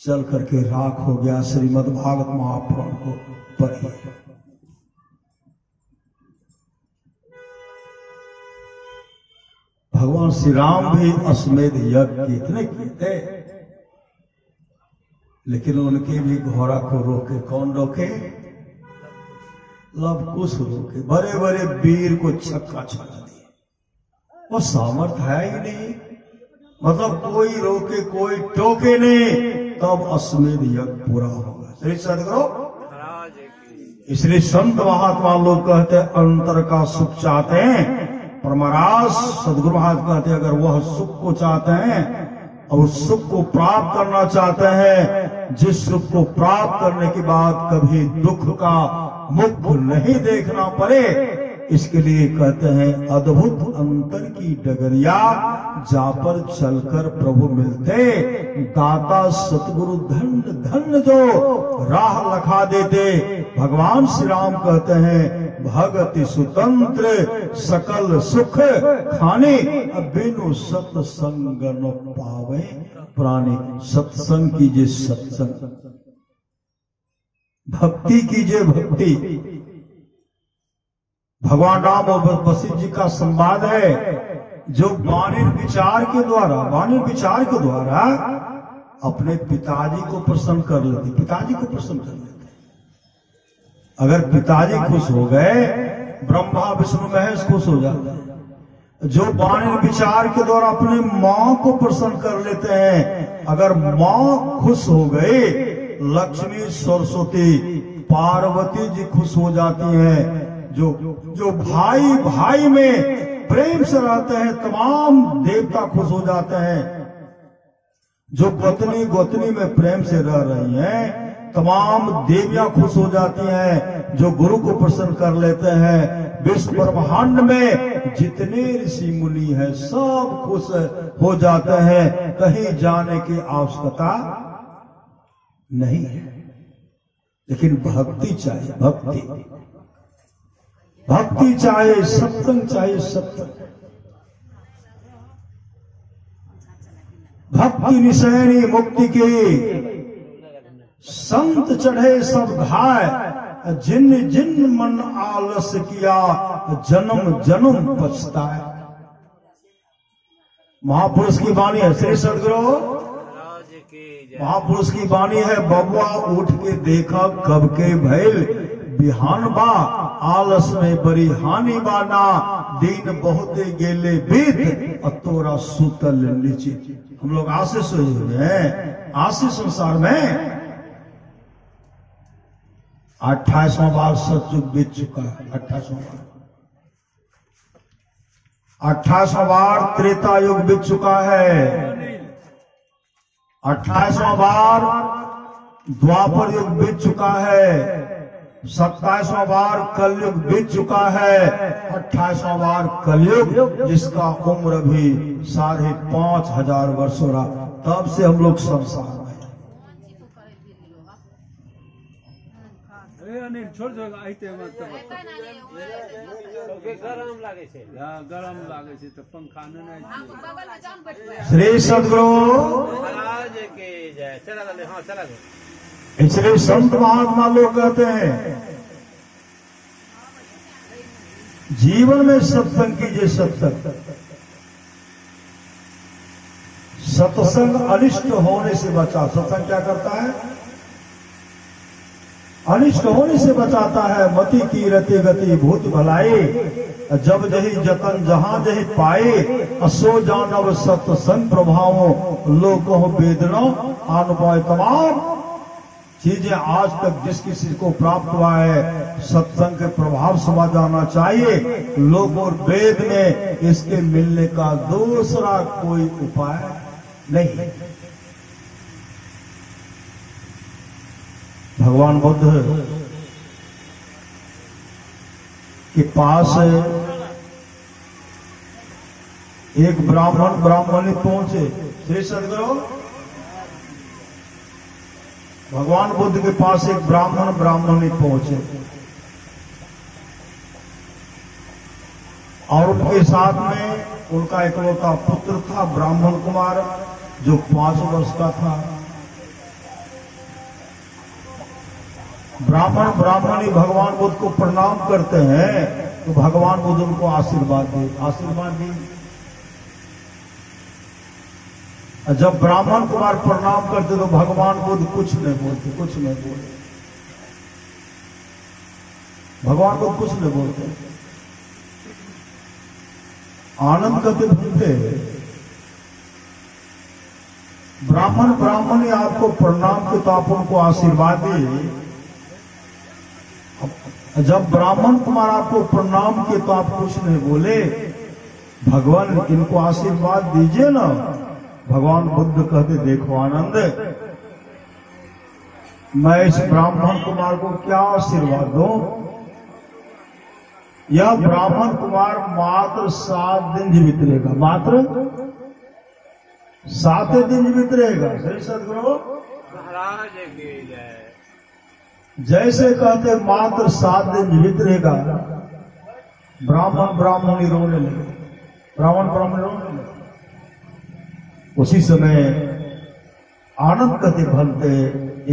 चल करके राख हो गया। श्रीमद्भागवत महापुराण को पढ़िए। भगवान श्री राम भी अश्वमेध यज्ञ कितने किए थे, लेकिन उनके भी घोड़ा को रोके। कौन रोके? लव कुश रोके। बड़े बड़े वीर को छक्का छुड़ा दिए। वो सामर्थ्य है ही नहीं, मतलब कोई रोके कोई टोके नहीं, तब अश्वमेध यज्ञ पूरा होगा। श्री सदगुरु, इसलिए संत महात्मा लोग कहते हैं अंतर का सुख चाहते हैं। पर महाराज सदगुरु महाराज कहते हैं अगर वह सुख को चाहते हैं और उस सुख को प्राप्त करना चाहते हैं, जिस सुख को प्राप्त करने के बाद कभी दुख का मुख नहीं देखना पड़े, इसके लिए कहते हैं अद्भुत अंतर की डगरिया जा पर चलकर प्रभु मिलते, दाता सतगुरु धन्य धन्य जो राह लखा देते। भगवान श्री राम कहते हैं भगति सुतंत्र सकल सुख खाने, बिनु सत्संग न पावे प्राणी। सत्संग कीजिए, सत्संग, भक्ति कीजिए, भक्ति। भगवान राम और वशिष्ठ जी का संवाद है, जो वाणिज्य विचार के द्वारा अपने पिताजी को प्रसन्न कर लेते, पिताजी को प्रसन्न कर लेते। अगर पिताजी खुश हो गए, ब्रह्मा विष्णु महेश खुश हो जाते हैं। जो वाणिज्य विचार के द्वारा अपने मां को प्रसन्न कर लेते हैं, अगर मां खुश हो गई, लक्ष्मी सरस्वती पार्वती जी खुश हो जाती हैं। जो भाई भाई में प्रेम से रहते हैं, तमाम देवता खुश हो जाते हैं। जो पत्नी गोतनी में प्रेम से रह रही हैं, तमाम देवियां खुश हो जाती हैं। जो गुरु को प्रसन्न कर लेते हैं, विश्व ब्रह्मांड में जितने ऋषि मुनि हैं सब खुश हो जाते हैं। कहीं जाने की आवश्यकता नहीं है। लेकिन भक्ति चाहिए, भक्ति चाहिए, सत्संग चाहिए, सत्संग। भक्ति निशैनी मुक्ति की संत चढ़े सब घाय, जिन जिन मन आलस किया जन्म जन्म पछताए। महापुरुष की वाणी है। श्री सदगुरु महापुरुष की वाणी है, बबुआ उठ के देखा कब के भैल बिहान बा, आलस में बड़ी हानि बाना, दिन बहुते गेले बीत और तोरा सुतल नीचे। हम लोग आशीष सोए हुए हैं, आशीष संसार में 28वां बार सतयुग बीत चुका है। 28वां बार 28वां बार त्रेता युग बीत चुका है। 28वां बार द्वापर युग बीत चुका है। 27वां बार कलयुग बीत चुका है। 28वां बार कलयुग, जिसका उम्र भी 5,500 वर्ष हो रहा, तब से हम लोग संसार में। छोड़ दो गरम लागे छे, गरम लागे छे तो पंखा नहीं। श्री सदगुरु महाराज की जय। चला गए, हाँ चला गए। इसलिए संत महात्मा लोग कहते हैं जीवन में सत्संग कीजिए। सत्संग अनिष्ट होने से बचा। सत्संग क्या करता है? अनिष्ट होने से बचाता है। मति की रति गति भूत भलाई, जब जही जतन जहां जही पाए, असो जानव सत्संग प्रभाव लोको वेदना अनुपाय। तमाम चीजें आज तक जिस किसी को प्राप्त हुआ है, सत्संग के प्रभाव से जाना चाहिए। लोक और वेद में इसके मिलने का दूसरा कोई उपाय नहीं। भगवान बुद्ध के पास एक ब्राह्मणी पहुंचे। श्री सदगुरु भगवान बुद्ध के पास एक ब्राह्मणी पहुंचे और उनके साथ में उनका इकलौता पुत्र था ब्राह्मण कुमार, जो 5 वर्ष का था। ब्राह्मणी भगवान बुद्ध को प्रणाम करते हैं तो भगवान बुद्ध उनको आशीर्वाद दी। जब ब्राह्मण कुमार प्रणाम करते तो भगवान बुद्ध कुछ नहीं बोलते। भगवान बुद्ध कुछ नहीं बोलते, आनंद करते घूमते। ब्राह्मणी आपको प्रणाम के तो आप उनको आशीर्वाद दिए। जब ब्राह्मण कुमार आपको प्रणाम किए तो आप कुछ नहीं बोले। भगवान इनको आशीर्वाद दीजिए ना। भगवान बुद्ध कहते, देखो आनंद, मैं इस ब्राह्मण कुमार को क्या आशीर्वाद दूं? यह ब्राह्मण कुमार मात्र 7 दिन जीवित रहेगा। मात्र 7 दिन जीवित रहेगा। श्री सदगुरु महाराज की जय। जैसे कहते मात्र 7 दिन जीवित रहेगा, ब्राह्मणी रोने लगे। ब्राह्मणी रोने लगे। उसी समय आनंद कहते, भलते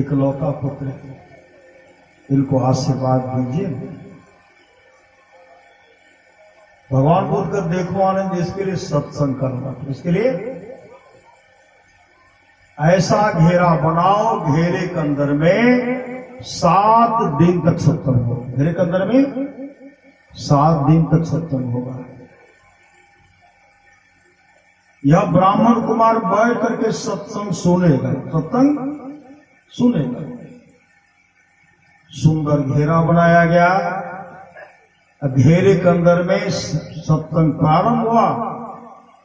इकलौता पुत्र, इनको आशीर्वाद दीजिए। भगवान बोल कर, देखो आनंद, इसके लिए सत्संग करना। इसके लिए ऐसा घेरा बनाओ, घेरे के अंदर में 7 दिन तक सत्संग होगा। घेरे के अंदर में 7 दिन तक सत्संग होगा। यह ब्राह्मण कुमार बैठ करके सत्संग सुनेगा। सुंदर घेरा बनाया गया। घेरे के अंदर में सत्संग प्रारंभ हुआ।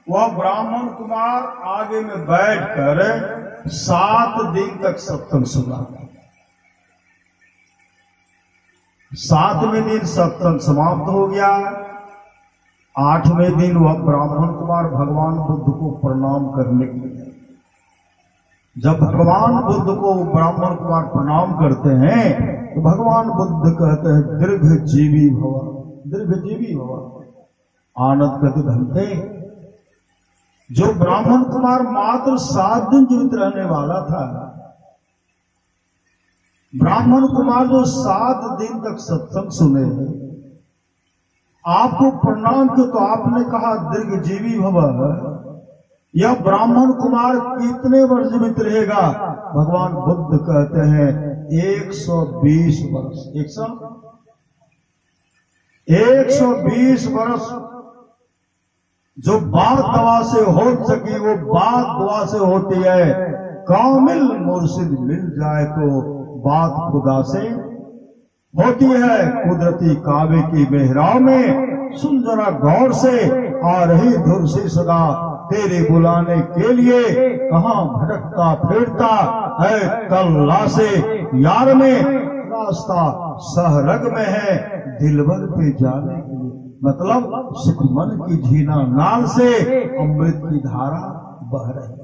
वह ब्राह्मण कुमार आगे में बैठकर 7 दिन तक सत्संग सुना। 7वें दिन सत्संग समाप्त हो गया। 8वें दिन वह ब्राह्मण कुमार भगवान बुद्ध को प्रणाम करने के लिए, जब भगवान बुद्ध को ब्राह्मण कुमार प्रणाम करते हैं तो भगवान बुद्ध कहते हैं, दीर्घ जीवी भव। आनंद कहते, घंटे जो ब्राह्मण कुमार मात्र 7 दिन जीवित रहने वाला था, ब्राह्मण कुमार जो 7 दिन तक सत्संग सुने, आपको प्रणाम किया तो आपने कहा दीर्घ जीवी भव। यह ब्राह्मण कुमार कितने वर्ष जीवित रहेगा? भगवान बुद्ध कहते हैं 120 वर्ष। 120 वर्ष। जो बात दवा से हो सकी वो बात दुआ से होती है। कामिल मुर्शिद मिल जाए तो बात खुदा से होती है। कुदरती काबे की मेहराब में सुन जरा गौर से, आ रही धुर से सदा तेरे बुलाने के लिए। कहाँ भटकता फिरता है कल्ला से, यार में रास्ता सहरग में है दिलबर पे जाने के लिए। मतलब सुखमन की झीना नाल से अमृत की धारा बह रही है।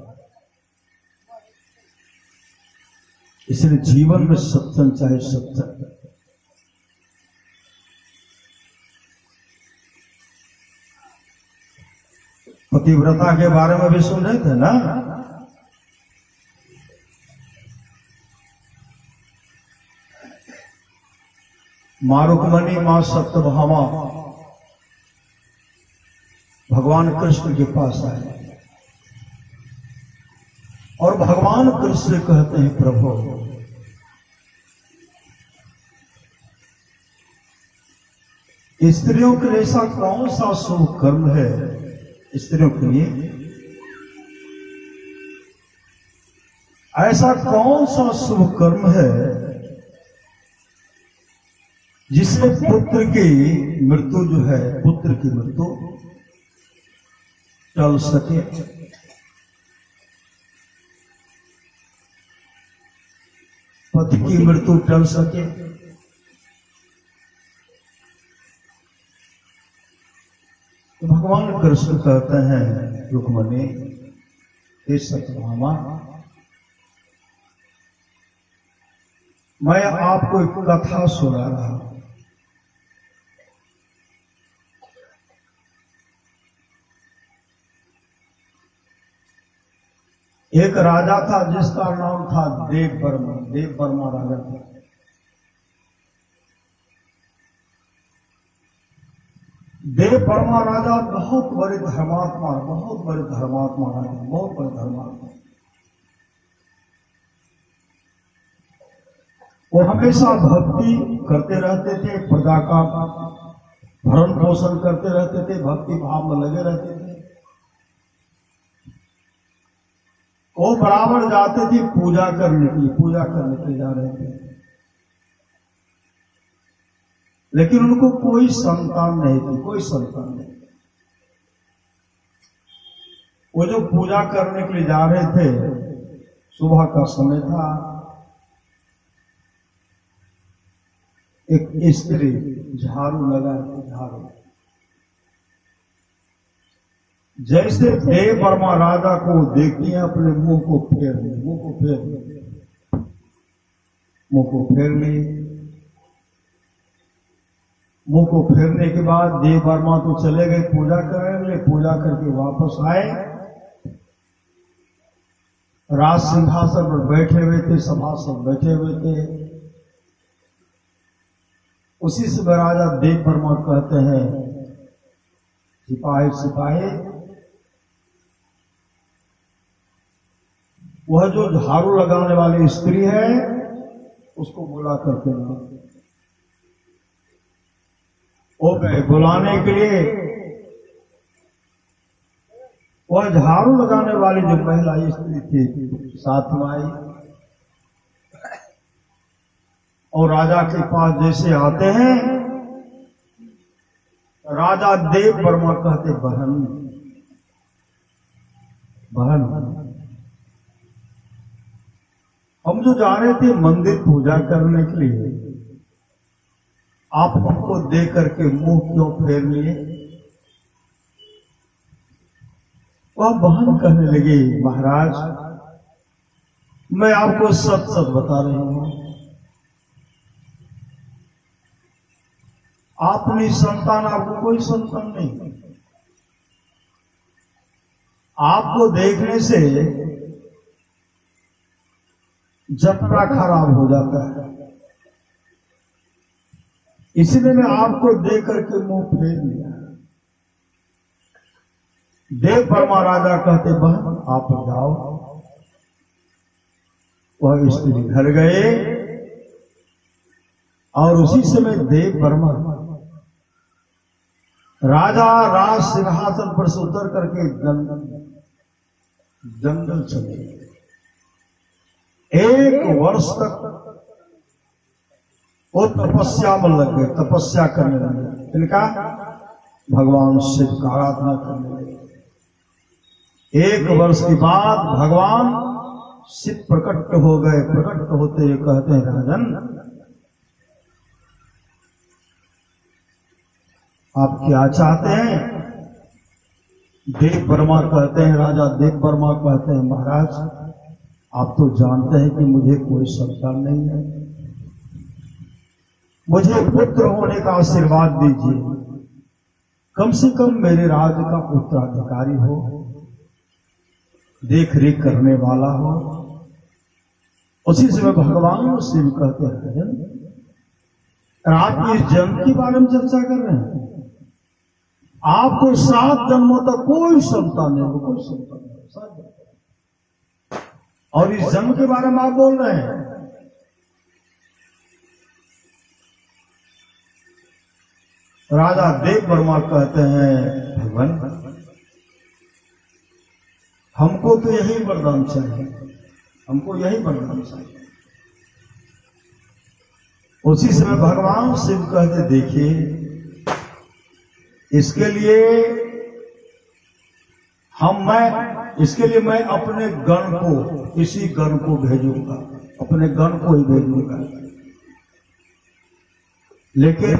इसलिए जीवन में सत्संग चाहे सत्संग। पतिव्रता के बारे में भी सुन रहे थे ना? मारुकमणि मां सत्यभामा भगवान कृष्ण के पास आए और भगवान कृष्ण से कहते हैं, प्रभु स्त्रियों के लिए ऐसा कौन सा शुभ कर्म है, स्त्रियों के लिए ऐसा कौन सा शुभ कर्म है जिससे पुत्र की मृत्यु जो है, पुत्र की मृत्यु टल सके। पति की मृत्यु टल सके। तो भगवान कृष्ण कहते हैं, रुक्मणी हे सत्यभामा, मैं आपको एक कथा सुना रहा हूं। एक राजा था जिसका नाम था देव वर्मा। देव वर्मा राजा था। देव वर्मा राजा बहुत बड़े धर्मात्मा, बहुत बड़े धर्मात्मा राजा, बहुत बड़े धर्मात्मा। वो हमेशा भक्ति करते रहते थे, प्रजा का भरण पोषण करते रहते थे, भक्ति भाव में लगे रहते थे। वो बराबर जाते थे पूजा करने के लिए, पूजा करने के लिए जा रहे थे, लेकिन उनको कोई संतान नहीं थी, कोई संतान नहीं। वो जो पूजा करने के लिए जा रहे थे, सुबह का समय था। एक स्त्री झाड़ू लगा, झाड़ू जैसे देव वर्मा राजा को देखती है, अपने मुंह को फेर ली, मुंह को फेर ली, मुंह को फेर ली। मुंह को फेरने के बाद देव वर्मा तो चले गए पूजा करने, पूजा करके वापस आए। राज सिंहासन पर बैठे हुए थे, सभासद बैठे हुए थे। उसी समय राजा देव वर्मा कहते हैं, सिपाही सिपाही, वह जो झाड़ू लगाने वाली स्त्री है उसको बुला करके ना। वो बुलाने के लिए वह झाड़ू लगाने वाली जो महिला स्त्री थी साथ में आई और राजा के पास जैसे आते हैं, राजा देव वर्मा कहते, बहन बहन, हम जो जा रहे थे मंदिर पूजा करने के लिए, आप हमको दे करके मुंह क्यों फेर लिए? वह बहन कहने लगी, महाराज मैं आपको सच सच बता रही हूं, आपने संतान, आपको कोई संतान नहीं। आपको देखने से जपना खराब हो जाता है, इसलिए मैं आपको दे करके मुंह फेर लिया। देव वर्मा राजा कहते बहन आप जाओ। वह स्त्री घर गए और उसी समय देव वर्मा राजा राज सिंहासन पर से उतर करके जंगल चले। 1 वर्ष तक वो तपस्या में लग गए, तपस्या करने लगे। इनका भगवान शिव का आराधना करने लगे। 1 वर्ष के बाद भगवान शिव प्रकट हो गए। प्रकट होते हुए कहते हैं राजन आप क्या चाहते हैं? देव वर्मा कहते हैं, राजा देव वर्मा कहते हैं महाराज आप तो जानते हैं कि मुझे कोई संतान नहीं है, मुझे पुत्र होने का आशीर्वाद दीजिए। कम से कम मेरे राज्य का उत्तराधिकारी हो, देख रेख करने वाला हो। उसी समय भगवान शिव कहते हैं आप इस जन्म के बारे में चर्चा कर रहे हैं, आपको 7 जन्मों तक कोई संतान नहीं हो, कोई संतान नहीं, 7 जन्म। और इस जन्म के बारे में आप बोल रहे हैं। राजा देव वर्मा कहते हैं भगवान हमको तो यही वरदान चाहिए, हमको यही वरदान चाहिए। उसी समय भगवान शिव कहते देखिए इसके लिए मैं अपने गण को, इसी गण को भेजूंगा, अपने गण को ही भेजूंगा। लेकिन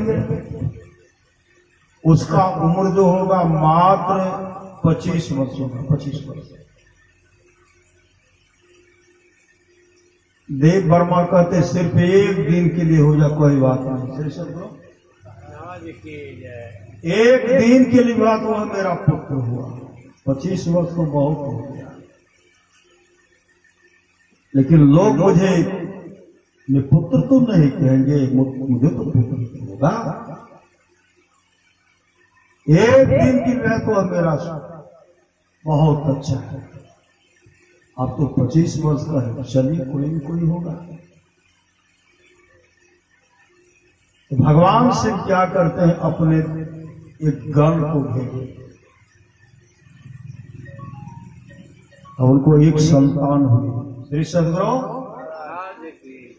उसका उम्र जो होगा मात्र 25 वर्ष होगा, 25 वर्ष। देव वर्मा कहते सिर्फ 1 दिन के लिए हो जा, कोई बात नहीं। एक दिन के लिए बात हुआ, मेरा पुत्र हुआ। 25 वर्ष तो बहुत हो गया, लेकिन लोग मुझे पुत्र तो नहीं कहेंगे, मुझे तो पुत्र होगा। 1 दिन की मैं तो मेरा बहुत अच्छा है। अब तो 25 वर्ष का है, चलिए कोई होगा। तो भगवान शिव क्या करते हैं अपने एक गण को भेजे और उनको एक संतान हुई। श्री सदगुरु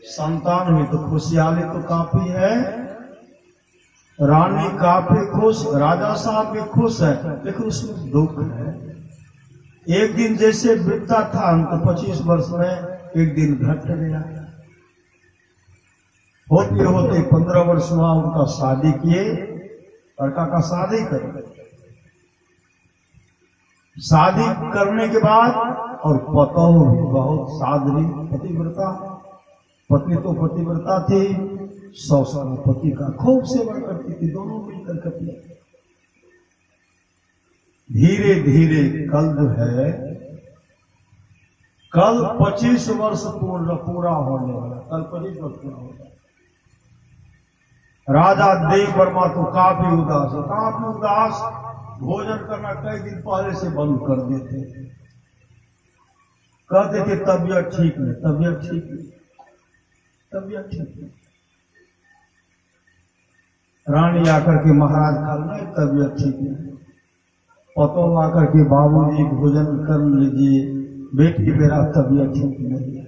संतान हुई तो खुशहाली तो काफी है, रानी काफी खुश, राजा साहब भी खुश है, लेकिन उसमें दुख है। एक दिन जैसे बीतता था तो 25 वर्ष में एक दिन घट गया। होते होते 15 वर्ष हुआ, उनका शादी किए, लड़का का शादी कर। शादी करने के बाद और पतोह बहुत साध्वी पतिव्रता, पत्नी तो पतिव्रता थी, 100 साल पति का खूब सेवा करती थी, दोनों मिलकर करती। धीरे धीरे कल जो है, कल 25 वर्ष पूरा होने वाला, कल 25 वर्ष पूरा होगा। राजा देव वर्मा तो काफी उदास है, काफी उदास। भोजन करना कई दिन पहले से बंद कर देते, कहते थे तबीयत ठीक नहीं, तबीयत ठीक नहीं, तबीयत ठीक नहीं। रानी आकर के महाराज खाना तबीयत ठीक नहीं, पतो आकर के बाबूजी भोजन कर लीजिए, बेटी मेरा तबीयत ठीक नहीं है।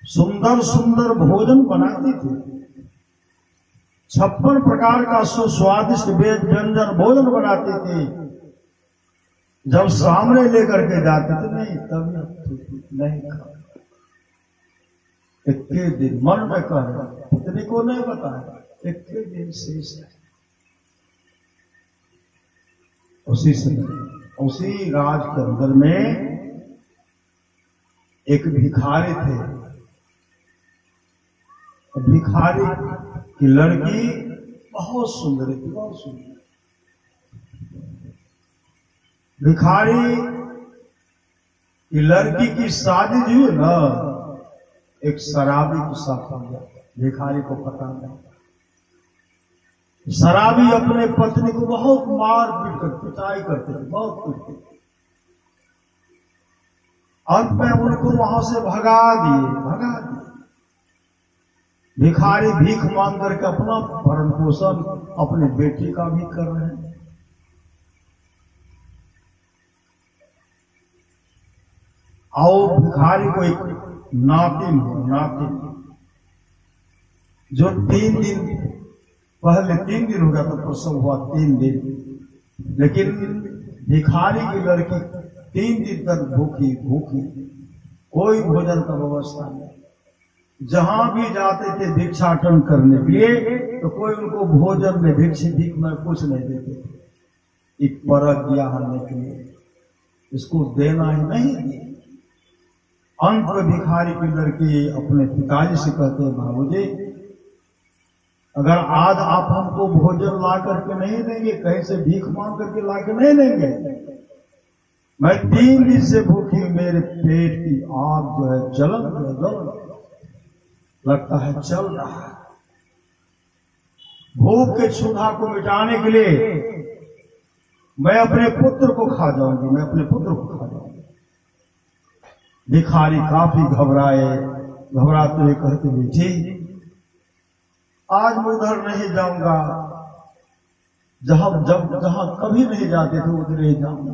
सुंदर सुंदर भोजन बनाती थी, 56 प्रकार का सुस्वादिष्ट व्यंजन भोजन बनाती थी। जब सामने लेकर के जाते थे, नहीं तबीयत ठीक नहीं खा। इक्के दिन मन में कह रहा, पत्नी को नहीं बताया, इक्के दिन शेष है। उसी समय उसी राज के अंदर में एक भिखारी थे। भिखारी की लड़की बहुत सुंदर थी, बहुत सुंदर। भिखारी की लड़की की शादी जो है ना, एक शराबी के साथ हो गया। भिखारी को पता नहीं, शराबी अपने पत्नी को बहुत मार पीट कर पिटाई करते थे, बहुत पीटते थे। अंत में उनको वहां से भगा दिए। भिखारी भीख मांग करके अपना भरण पोषण अपने बेटी का भी कर रहे हैं। और भिखारी को एक नातिन जो 3 दिन पहले 3 दिन हो गया तो प्रसव हुआ 3 दिन, लेकिन भिखारी की लड़की 3 दिन तक भूखी, कोई भोजन का व्यवस्था नहीं। जहां भी जाते थे भिक्षाटन करने के लिए तो कोई उनको भोजन में भीख में कुछ नहीं देते थे। एक परख दिया हरने के लिए, इसको देना ही नहीं दिया। अंत में भिखारी की लड़की अपने पिताजी से कहते हैं, बाबूजी अगर आज आप हमको भोजन ला करके नहीं देंगे, कहीं से भीख मांग करके ला के नहीं देंगे, मैं 3 दिन से भूखी, मेरे पेट की आग जो है जलन लगता है चल रहा है। भूख के क्षुधा को मिटाने के लिए मैं अपने पुत्र को खा जाऊंगी। भिखारी काफी घबराते हुए कहते, बेटी आज मैं उधर नहीं जाऊंगा, जहां कभी नहीं जाते थे उधर ही जाऊंगा,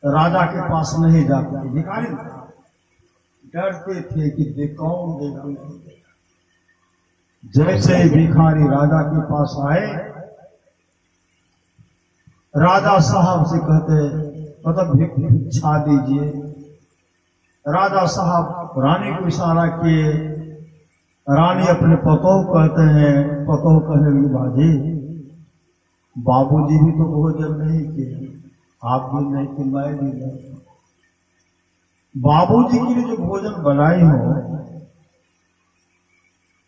राजा के पास नहीं जाते थे। भिखारी डरते थे कि कौन देगा। जैसे ही भिखारी राजा के पास आए, राजा साहब से कहते, मतलब भिक्षा दीजिए। राजा साहब रानी को इशारा किए, रानी अपने पतोह कहते हैं, पतोह कहने लगी, बाजी बाबूजी भी तो भोजन नहीं किए, आप भी नहीं कि मैं भी नहीं। बाबूजी के लिए जो भोजन बनाई हो,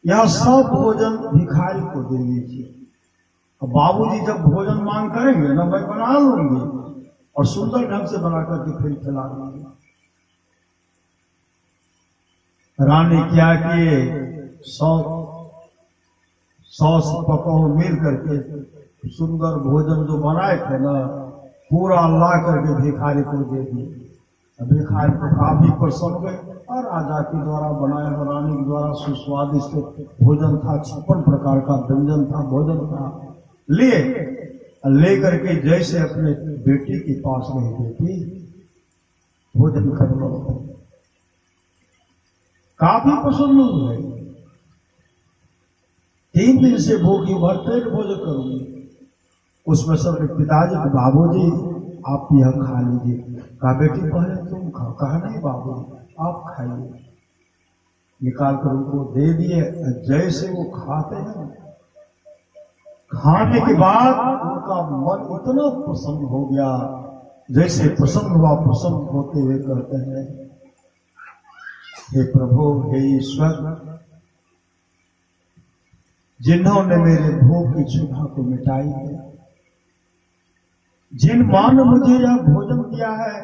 यह सब भोजन भिखारी को दे दीजिए। बाबूजी जब भोजन मांग करेंगे ना, मैं बना लूंगी और सुंदर ढंग से बना करके फिर खिला दूंगी। रानी क्या किए, 100 पकौड़ मिल करके सुंदर भोजन जो बनाए थे ना, पूरा ला करके भिखारी को दे दिए। भिखारी को काफी प्रसन्न हुए और राजा के द्वारा बनाया हुआ, रानी के द्वारा सुस्वादिष्ट भोजन था, 56 प्रकार का व्यंजन था, भोजन था। ले करके जैसे अपने बेटी के पास गई, बेटी भोजन कर लो। काफी प्रसन्न हुए, 3 दिन से भूखी, भरपेट भोजन करूंगी। उसमें सब पिताजी को, बाबूजी आप यह खा लीजिए। कहा बेटी पहले तुम खाओ। कहा नहीं बाबू आप खाइए। निकाल कर उनको दे दिए। जैसे वो खाते हैं, खाने के बाद उनका मन इतना प्रसन्न हो गया, जैसे प्रसन्न हुआ, प्रसन्न होते हुए कहते हैं, हे प्रभु, हे ईश्वर, जिन्होंने मेरे भूख की क्षुधा को मिटाई है, जिन मां ने मुझे यह भोजन दिया है,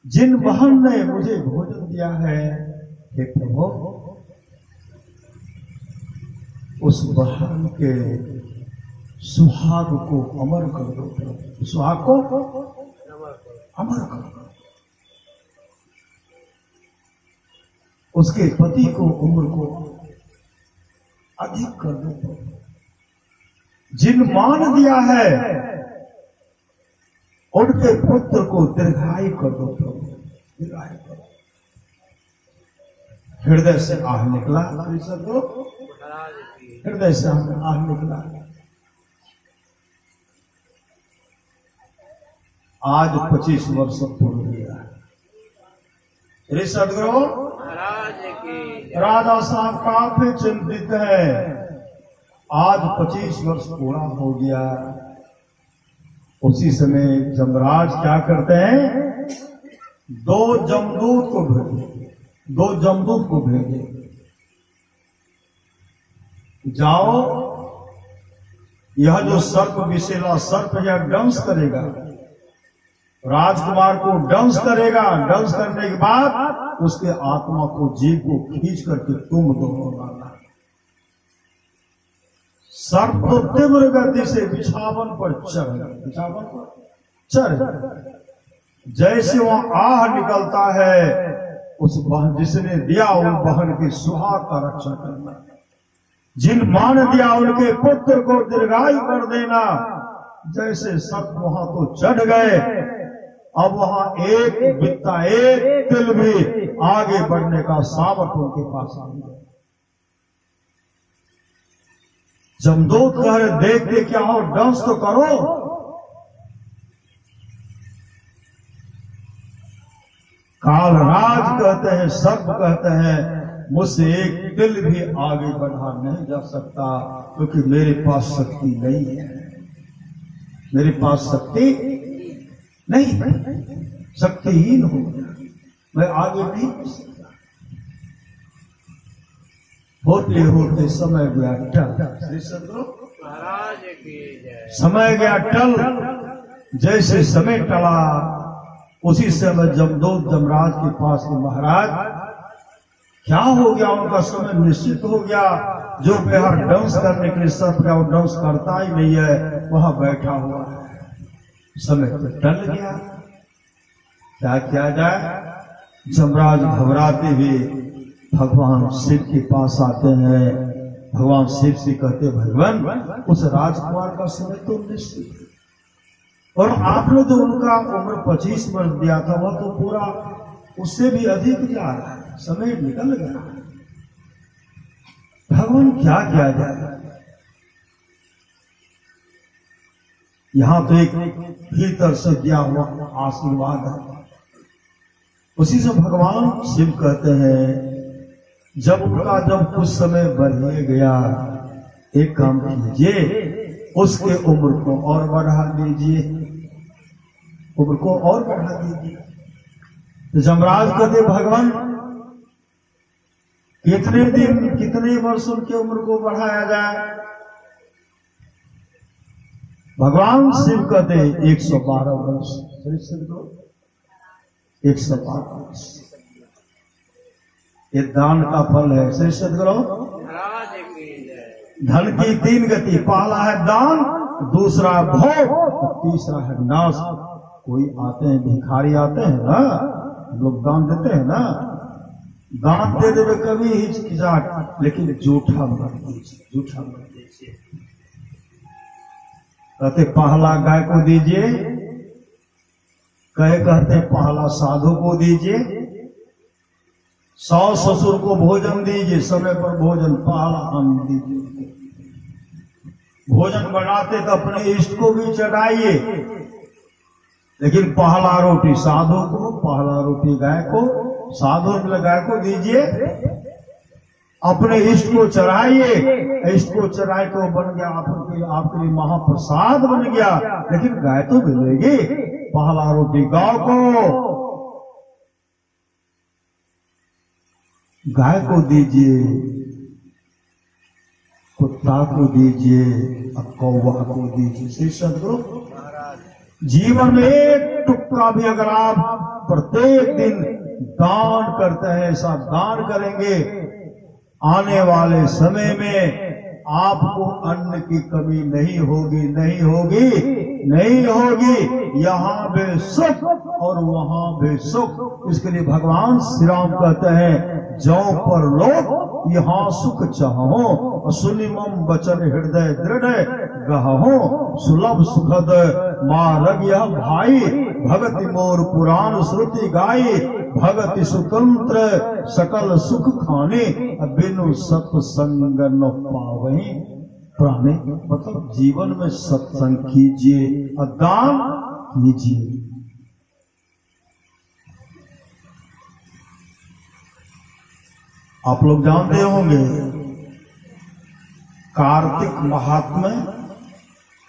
जिन बहन ने मुझे भोजन दिया है, हे प्रभु, उस बहन के सुहाग को अमर कर दो प्रभु, सुहाग को अमर कर दो, उसके पति को, उम्र को अधिक कर दो प्रभु, जिन मां ने दिया है उनके पुत्र को दीर्घायु कर दो प्रभु, दीर्घायु करो। हृदय से आह निकला, हृदय से आह निकला। आज 25 वर्ष पूर्ण हुआ। श्री सदगुरु राजा साहब काफी चिंतित है। आज 25 वर्ष पूरा हो गया। उसी समय जमराज क्या करते हैं, 2 जमदूत को भेजे, 2 जमदूत को भेजे, जाओ यह जो सर्प विशेला सर्प यह डंस करेगा, राजकुमार को डंस करेगा, डंस करने के बाद उसके आत्मा को, जीव को खींच करके तुम दोनों लाना। सर्प तो तीव्र गति से बिछावन पर चढ़ जैसे वहां आह निकलता है, उस बहन जिसने दिया उन बहन की सुहाग का रक्षा करना, जिन मां ने दिया उनके पुत्र को दीर्घायु कर देना। जैसे सर्प वहां तो चढ़ गए, अब वहां एक बित्ता एक तिल भी आगे बढ़ने का सामर्थ्य उनके पास आ गया। जमदूत कह रहे देख के क्या हो, डांस तो करो। कालराज कहते हैं, सर्प कहते हैं, मुझसे एक तिल भी आगे बढ़ा नहीं जा सकता, क्योंकि मेरे पास शक्ति नहीं है, मेरे पास शक्ति नहीं है, शक्तिहीन हो गया, मैं आगे नहीं बढ़ सकता। होते होते समय गया टल, महाराज की जय। समय गया टल। जैसे समय टला उसी समय जमदूत जमराज के पास में, महाराज क्या हो गया? उनका समय निश्चित हो गया। जो बिहार डांस करने के लिए सब क्या वो डांस करता ही नहीं है, वहां बैठा हुआ है। समय तो टल गया, क्या किया जाए? जमराज घबराते हुए भगवान शिव के पास आते हैं। भगवान शिव से कहते, भगवान उस राजकुमार का समय तो निश्चित है, और आपने जो उनका उम्र 25 वर्ष दिया था वह तो पूरा उससे भी अधिक जा रहा है, समय निकल गया। भगवान क्या किया जाए? यहां तो एक भीतर से दिया हुआ आशीर्वाद है। उसी से भगवान शिव कहते हैं, जब कुछ समय बढ़ गया, एक काम कीजिए, उसके उम्र को और बढ़ा दीजिए, उम्र को और बढ़ा दीजिए। तो जमराज कहते, भगवान कितने दिन कितने वर्ष उनकी उम्र को बढ़ाया जाए? भगवान शिव कहते 112 वर्ष। 112 वर्ष ये दान का फल है। श्री सदगुरु महाराज की जय। धन की 3 गति, पहला है दान, दूसरा भोग, तीसरा है नाश। कोई आते हैं भिखारी आते हैं ना, लोग दान देते हैं ना, दान दे देवे कभी हिचकिचाहट, लेकिन जूठा मत दीजिए, जूठा मत दीजिए। कहते पहला गाय को दीजिए, कहते पहला साधु को दीजिए, सास ससुर को भोजन दीजिए, समय पर भोजन, पहला अन्न दीजिए। भोजन बनाते तो अपने इष्ट को भी चढ़ाइए, लेकिन पहला रोटी साधु को, पहला रोटी गाय को, साधु गाय को दीजिए, अपने इष्ट को चढ़ाइए। इष्ट को चढ़ाए तो बन गया आपके लिए महाप्रसाद बन गया, लेकिन गाय तो मिलेगी। पहला रोटी गाय को, गाय को दीजिए, कुत्ता को दीजिए, और कौवा को दीजिए। श्री सदगुरु जीवन में एक टुकड़ा भी अगर आप प्रत्येक दिन दान करते हैं, ऐसा दान करेंगे, आने वाले समय में आपको अन्न की कमी नहीं होगी, नहीं होगी, नहीं होगी। यहाँ भी सुख और वहां भी सुख। इसके लिए भगवान श्री राम कहते हैं, जौ पर लोग यहाँ सुख चाहो, सुनिमम वचन हृदय दृढ़ गहो, सुलभ सुखद मार्ग यह भाई, भगति मोर पुराण श्रुति गाई, भगति स्वतंत्र सकल सुख खाने, बिनु सत्संग न पावहीं प्राणे। मतलब जीवन में सत्संग कीजिए और दान कीजिए। आप लोग जानते होंगे कार्तिक महात्म्य,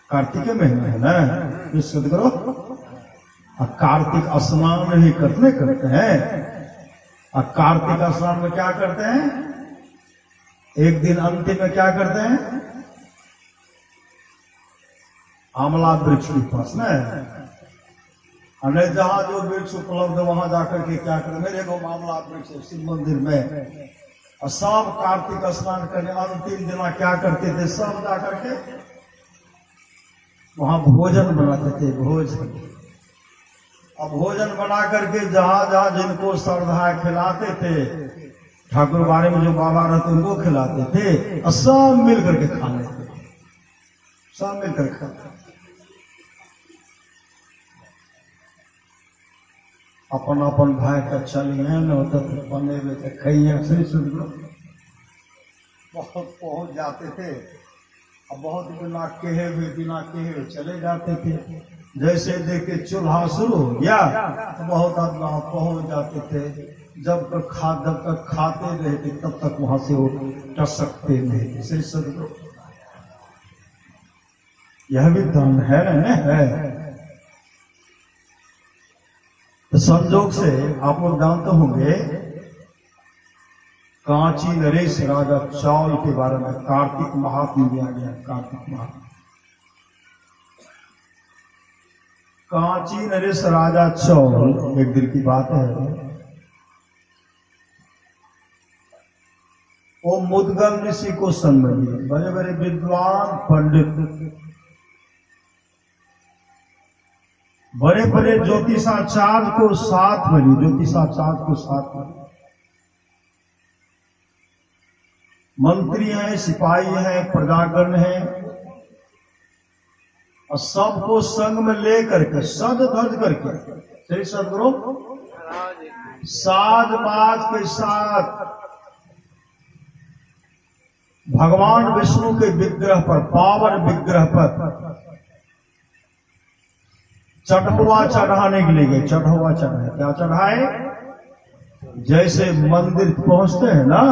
कार्तिक के महीने है ना, इस सदगुरु और कार्तिक स्नान ही करते हैं। और कार्तिक स्नान में क्या करते हैं? एक दिन अंतिम में क्या करते हैं? आमला वृक्ष के पास न जहां जो वृक्ष उपलब्ध वहां जाकर के क्या करें? मेरे को आमला वृक्ष शिव मंदिर में और सब कार्तिक स्नान करने अंतिम दिन क्या करते थे, सब जा करके वहां भोजन बनाते थे, भोजन। अब भोजन बना करके जहां जहां जिनको श्रद्धा खिलाते थे, ठाकुर बारे में जो बाबा रहते उनको खिलाते थे, और सब मिल करके खा लेते, सब मिलकर खाते। अपन अपन भाई का चलिए न होता तो बने हुए थे खैया से बहुत पहुंच जाते थे, अब बहुत बिना कहे हुए चले जाते थे। जैसे देखे चूल्हा शुरू हो गया तो बहुत आदमी पहुंच जाते थे। जब तक खाते रहे थे तब तक वहां से वो टसकते नहीं। इसे सदगुरु यह भी धन है न है। तो संजोग से आप लोग जानते होंगे कांची नरेश राजा चौल के बारे में कार्तिक महात्म्य दिया गया। कार्तिक महात्म्य कांची नरेश राजा चौल, एक दिन की बात है, वो मुद्गल ऋषि को संग लिए, बड़े बड़े विद्वान पंडित, बड़े बड़े ज्योतिषाचार्य को साथ में लिए, ज्योतिषाचार्य को साथ में, मंत्री हैं, सिपाही हैं, प्रजागण हैं, और सबको संग में ले करके सज धज करके श्री सदगुरु साज बाज के साथ भगवान विष्णु के विग्रह पर, पावन विग्रह पर चढ़वा चढ़ाने के लिए गए। चढ़वा चढ़ाए, क्या चढ़ाए? जैसे मंदिर पहुंचते हैं ना,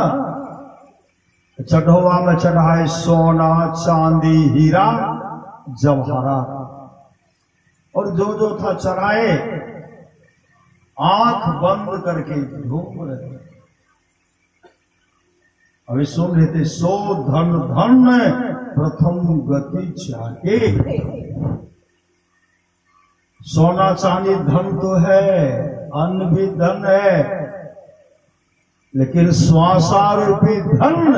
चढ़वा में चढ़ाए सोना, चांदी, हीरा, जवाहरात, और जो था चढ़ाए आंख बंद करके घूम रहे। अभी सुन रहे थे, सो धन धन प्रथम गति चाहे। सोना चांदी धन तो है, अन्न भी धन है, लेकिन श्वासारूपी धन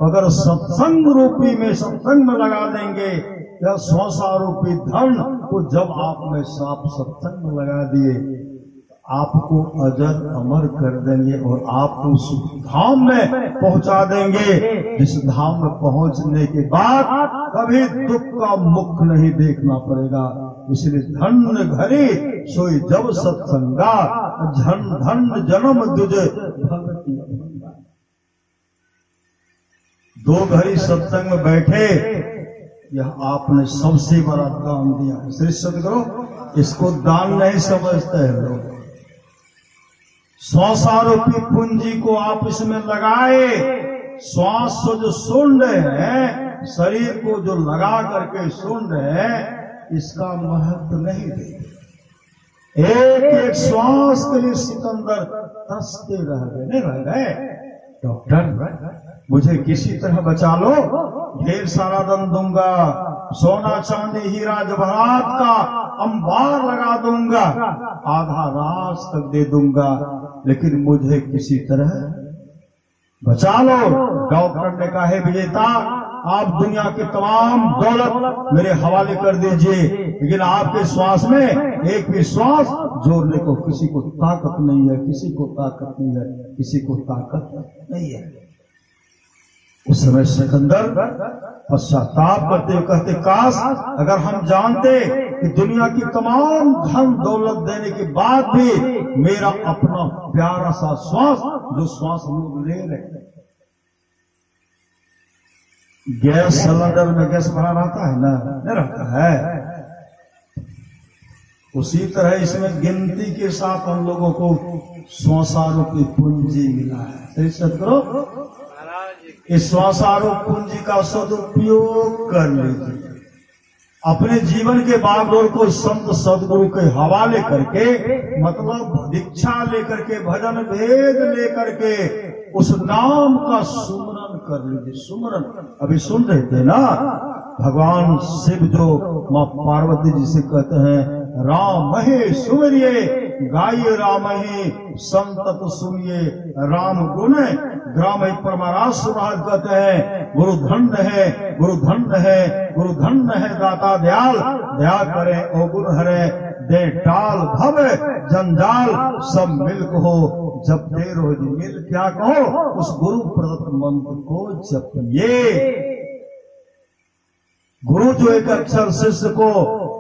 अगर सत्संग रूपी में सत्संग में लगा देंगे, या श्वासारूपी धन को जब आप में साफ सत्संग में लगा दिए, आपको अजर अमर कर देंगे और आपको उस धाम में पहुंचा देंगे, जिस धाम में पहुंचने के बाद कभी दुख का मुख नहीं देखना पड़ेगा। इसलिए धन घरे सोई जब सत्संगा, धन धन जन्म दुजे भगति। दो घड़ी सत्संग में बैठे, यह आपने सबसे बड़ा दान दिया। श्री सदगुरु इसको दान नहीं समझते हैं लोग। श्वासारूपी पूंजी को आप इसमें लगाए, श्वास को जो सुन रहे हैं, शरीर को जो लगा करके सुन रहे हैं, इसका महत्व नहीं देते। एक एक श्वास के लिए सिकंदर तरसते रह गए, नहीं रह गए। डॉक्टर मुझे किसी तरह बचा लो, ढेर सारा धन दूंगा, सोना चांदी हीरा जवाहरात का अंबार लगा दूंगा, आधा रास तक दे दूंगा, लेकिन मुझे किसी तरह बचा लो। डॉक्टर ने कहा, है विजेता, आप दुनिया की तमाम दौलत मेरे हवाले कर दीजिए, लेकिन आपके श्वास में एक भी श्वास जोड़ने को किसी को ताकत नहीं है, किसी को ताकत नहीं है, किसी को ताकत नहीं है। उस समय सिकंदर पश्चाताप करते हुए कहते, काश अगर हम जानते कि दुनिया की तमाम धन दौलत देने के बाद भी मेरा अपना प्यारा सा श्वास, जो श्वास हम लोग ले रहे हैं, गैस सिलेंडर में गैस भरा रहता है ना, नहीं रहता है, उसी तरह इसमें गिनती के साथ हम लोगों को श्वासारूपी पूंजी मिला है। सदगुरु इस श्वासारूप पूंजी का सदुपयोग कर लीजिए। अपने जीवन के बागडोर को संत सदगुरु के हवाले करके, मतलब दीक्षा लेकर के, भजन भेद लेकर के उस नाम का सुमरन कर लीजिए। सुमरन अभी सुन रहे थे ना, भगवान शिव जो मां पार्वती जी से कहते हैं, राम महे सुमरिये गाइए राम ही संतत सुनिए राम गुण। ग्राम परमाराज सुराज कहते हैं गुरु धन्य है, गुरु धन्य है, गुरु धन्य है दाता दयाल। दया करे ओ गुण हरे, दे टाल भव जंजाल। सब मिल कहो जपते रोज मिल, क्या कहो उस गुरु प्रदत्त मंत्र को जपिए। गुरु जो एक अक्षर शिष्य को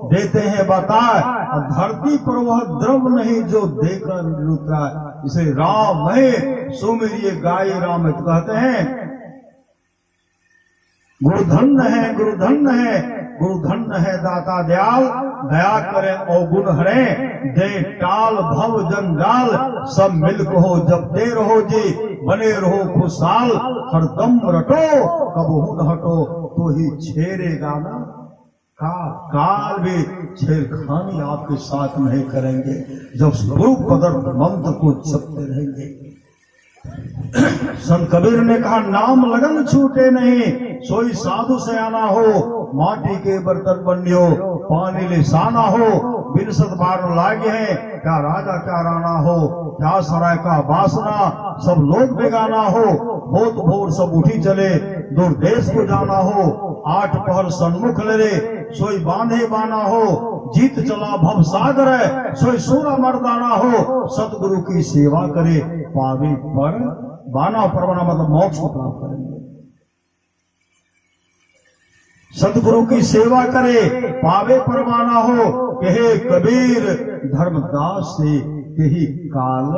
देते हैं बताए, और धरती पर वह द्रव नहीं जो देकर निरुता। इसे राम है सुमिरिए गाय राम कहते हैं। गुरु धन्य है, गुरु धन्य है, गुरु धन्य है दाता दयाल। दया करे ओ गुण हरे, दे टाल भव जंजाल। सब मिल कहो जपते रहो जी, बने रहो खुशहाल। हरदम रटो कबहू न हटो, तो ही छेड़ेगा ना काल भी छेड़खानी आपके साथ नहीं करेंगे, जब गुरु पदर्थ मंत्र को जपते रहेंगे। संत कबीर ने कहा नाम लगन छूटे नहीं, सोई साधु से आना हो। माटी के बर्तन बनियो पानी लिसाना हो। बिन सत बार लागे हैं, क्या राजा क्या राना हो। क्या सराय का बासना सब लोग बेगाना हो। बहुत भोर सब उठी चले, दूर देश को जाना हो। 8 पहर सन्मुख ले, सोई बांधे बाना हो। जीत चला भव सागर है, सोई सूरा मर्दाना हो। सतगुरु की सेवा करे, पावे पर बाना। परवाना मतलब मोक्ष को प्राप्त करेंगे। सतगुरु की सेवा करे, पावे परवाना हो। कहे कबीर धर्मदास से यही काल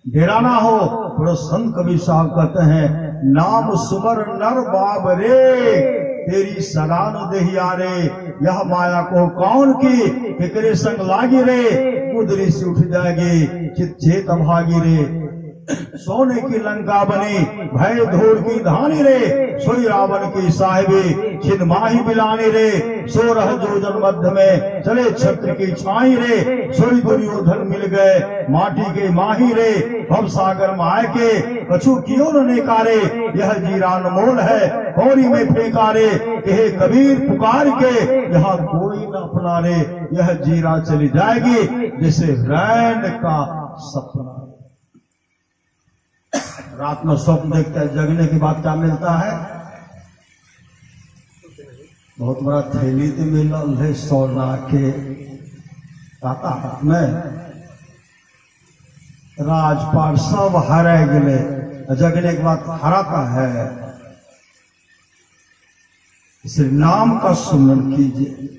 डेराना हो। पर संत कबीर साहब कहते हैं नाम सुमर नर बाब रे, तेरी सलान देहिया रे। यह माया को कौन की, फिक्रे संग लागी रे। कुदरी से उठ जाएगी चित चेत भागी रे। सोने की लंका बनी भय धूल की धानी रे। सोई रावण की साहिबी छिन माही बिलानी रे। 16 जोजन मध्य में चले छत्र की छाई रे। सोई दुर्योधन मिल गए माटी के माही रे। भव सागर माय के कछु क्यों न नेकारे। यह जीरा अनमोल है होरी में फेंकारे। कहे कबीर पुकार के यहाँ कोई न अपना रे। यह जीरा चली जाएगी जैसे रैन का सपना। रात में स्वप्न देखते हैं, जगने के बाद क्या मिलता है। बहुत बड़ा थैली तो मिलल है सोना के आता हाथ में। राजपाट सब हरा गए, जगने के बाद हराता है। इसलिए नाम का सुमरन कीजिए।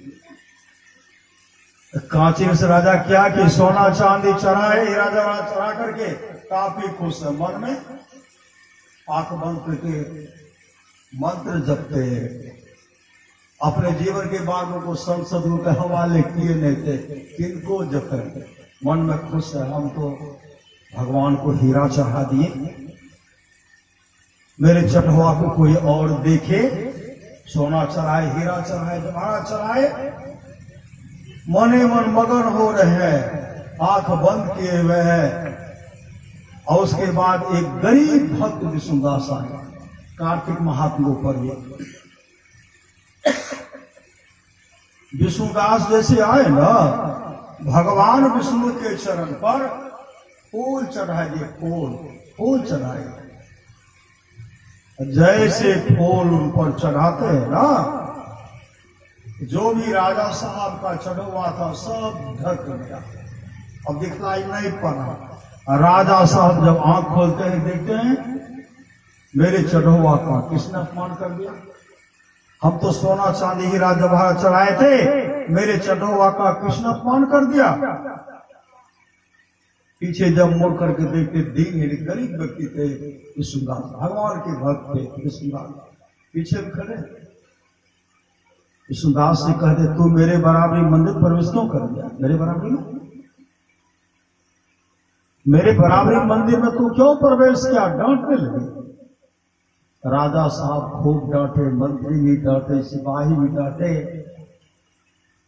कांची से राजा क्या कि सोना चांदी चढ़ाए, राजा चढ़ा करके काफी खुश है। मन में आंख बंद करके मंत्र जपते अपने जीवन के बागों को संत सदगुरु के हवाले किए नहीं थे। किनको जपे मन में खुश है। हम तो भगवान को हीरा चढ़ा दिए, मेरे चढ़वा को कोई और देखे। सोना चढ़ाए, हीरा चढ़ाए, जवाहरा चढ़ाए, मने मन मगन हो रहे हैं, आंख बंद किए हुए हैं। और उसके बाद एक गरीब भक्त विष्णुदास आए, कार्तिक महात्मा पर। विष्णुदास जैसे आए ना, भगवान विष्णु के चरण पर फूल चढ़ाए दिए। फूल चढ़ाए, जैसे फूल उन पर चढ़ाते हैं ना, जो भी राजा साहब का चढ़वा था सब ढक गया, अब दिखलाई नहीं पड़ा। राजा साहब जब आंख खोलते हैं देखते हैं मेरे चढ़वा का किसने अपमान कर दिया। हम तो सोना चांदी हीरा जवाहर चढ़ाए थे, मेरे चढ़वा का किसने अपमान कर दिया। पीछे जब मुड़ करके देखते दीन गरीब व्यक्ति थे विष्णुदास, भगवान के भक्त थे विष्णुदास, पीछे खड़े। विष्णुदास से कहते तू मेरे बराबरी मंदिर प्रवेश क्यों कर दिया। मेरे बराबरी मंदिर में तू क्यों प्रवेश किया। डांटने लगे। राजा साहब खूब डांटे, मंत्री भी डांटे, सिपाही भी डांटे,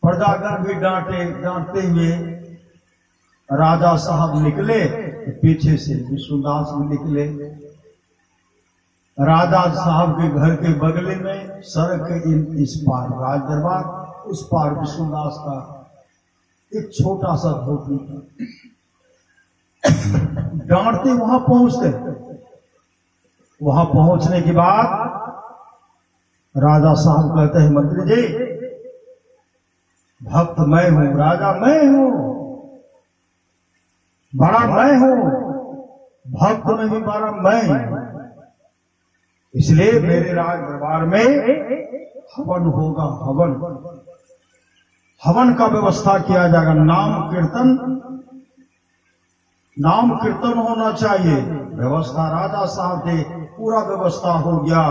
प्रजागण भी डांटे। डांटते हुए राजा साहब निकले, पीछे से विष्णुदास भी निकले। राजा साहब के घर के बगले में सड़क के इस पार राज दरबार, उस पार विष्णुदास का एक छोटा सा झोपड़ी था। डांटते वहां पहुंचते, वहां पहुंचने के बाद राजा साहब कहते हैं, मंत्री जी भक्त मैं हूं, राजा मैं हूं, बड़ा मैं हूं, भक्त में भी बड़ा मैं हूं, इसलिए मेरे राज दरबार में हवन होगा। हवन, हवन का व्यवस्था किया जाएगा। नाम कीर्तन होना चाहिए। व्यवस्था राजा साहब थे, पूरा व्यवस्था हो गया।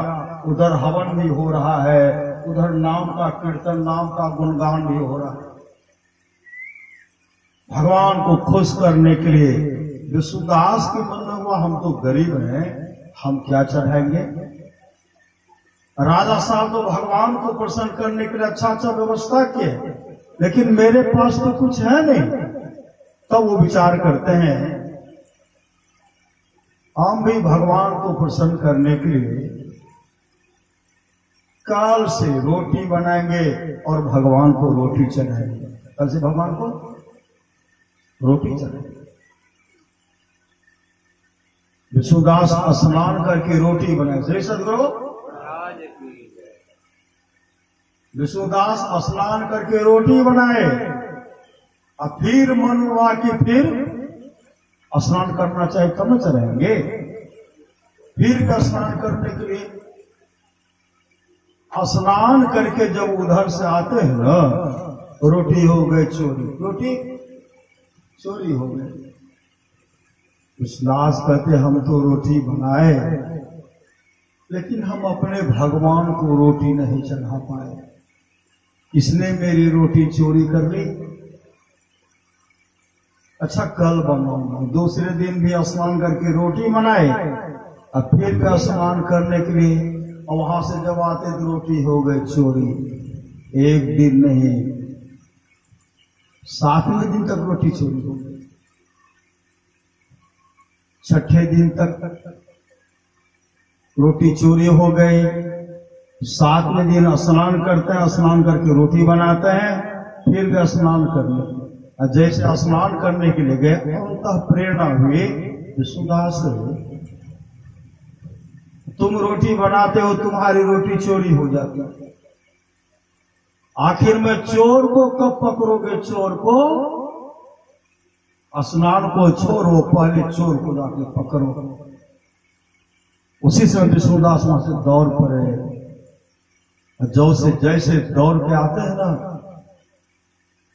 उधर हवन भी हो रहा है, उधर नाम का कीर्तन, नाम का गुणगान भी हो रहा है। भगवान को खुश करने के लिए विष्णुदास के मन में हुआ, हम तो गरीब हैं, हम क्या चढ़ाएंगे। राजा साहब तो भगवान को प्रसन्न करने के लिए अच्छा अच्छा व्यवस्था किए, लेकिन मेरे पास तो कुछ है नहीं। तब वो विचार करते हैं, हम भी भगवान को प्रसन्न करने के लिए कल से रोटी बनाएंगे और भगवान को रोटी चढ़ाएंगे। कल से भगवान को रोटी चढ़ाएंगे। विष्णुदास स्नान करके रोटी बनाए। श्री सदगुरु विष्णुदास स्नान करके रोटी बनाए और फिर मन हुआ कि फिर स्नान करना चाहिए तब न चढ़ाएंगे। फिर का स्नान करने के लिए स्नान करके जब उधर से आते हैं ना, रोटी हो गई चोरी, रोटी चोरी हो गई। विष्णुदास कहते हम तो रोटी बनाए, लेकिन हम अपने भगवान को रोटी नहीं चढ़ा पाए। किसने मेरी रोटी चोरी कर ली? अच्छा कल बनाऊंगा। दूसरे दिन भी स्नान करके रोटी बनाए और फिर भी स्नान करने के लिए, और वहां से जब आते तो रोटी हो गई चोरी। एक दिन नहीं, 7वें दिन तक रोटी चोरी हो गई। 6ठे दिन तक रोटी चोरी हो गई। 7वें दिन स्नान करते हैं, स्नान करके रोटी बनाते हैं, फिर भी स्नान करने। और जैसे स्नान करने के लिए गए, अंतः प्रेरणा हुई विष्णुदास, तुम रोटी बनाते हो, तुम्हारी रोटी चोरी हो जाती है। आखिर में चोर को कब पकड़ोगे? चोर को स्नान को छोड़ो, पहले चोर को जाके पकड़ो। उसी समय विष्णुदास वहां से दौड़ पड़े। जो से जैसे दौड़ के आते हैं ना,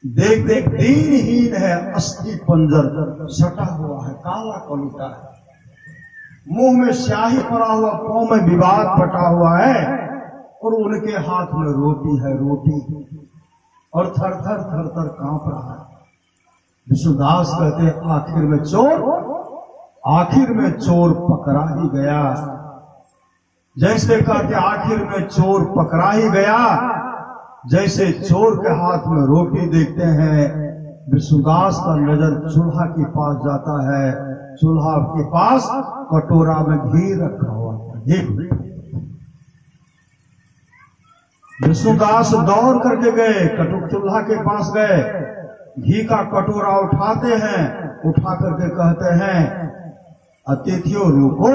देख देख दीनहीन है, अस्थि पंजर सटा हुआ है, काला कलूटा है, मुंह में स्याही पड़ा हुआ, पांव में विवाद पटा हुआ है, और उनके हाथ में रोटी है, रोटी, और थर थर थर थर कांप रहा है। विष्णुदास कहते हैं आखिर में चोर पकड़ा ही गया। जैसे कहते आखिर में चोर पकड़ा ही गया, जैसे चोर के हाथ में रोटी देखते हैं, विष्णुदास का नजर चूल्हा के पास जाता है। चूल्हा के पास कटोरा में घी रखा हुआ है। विष्णुदास दौड़ करके गए, चूल्हा के पास गए, घी का कटोरा उठाते हैं, उठा करके कहते हैं, अतिथियों रुको,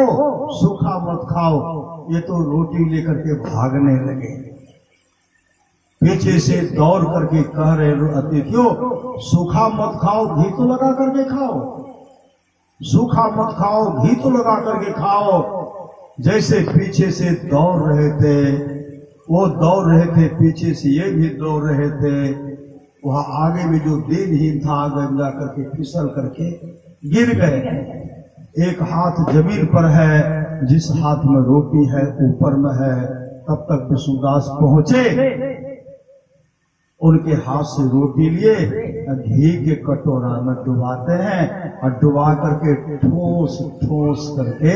सूखा मत खाओ। ये तो रोटी लेकर के भागने लगे। पीछे से दौड़ करके कह रहे, अतिथियों सूखा मत खाओ, घी तो लगा करके खाओ, सूखा मत खाओ, घी तो लगा करके खाओ। जैसे पीछे से दौड़ रहे थे, वो दौड़ रहे थे, पीछे से ये भी दौड़ रहे थे। वहां आगे में जो दीनहीन था, आगे जा करके फिसल करके गिर गए। एक हाथ जमीन पर है, जिस हाथ में रोटी है ऊपर में है। तब तक विष्णुदास पहुंचे, उनके हाथ से रोटी लिए, घी के कटोरा में डुबाते हैं, और डुबा करके ठोस ठोस करके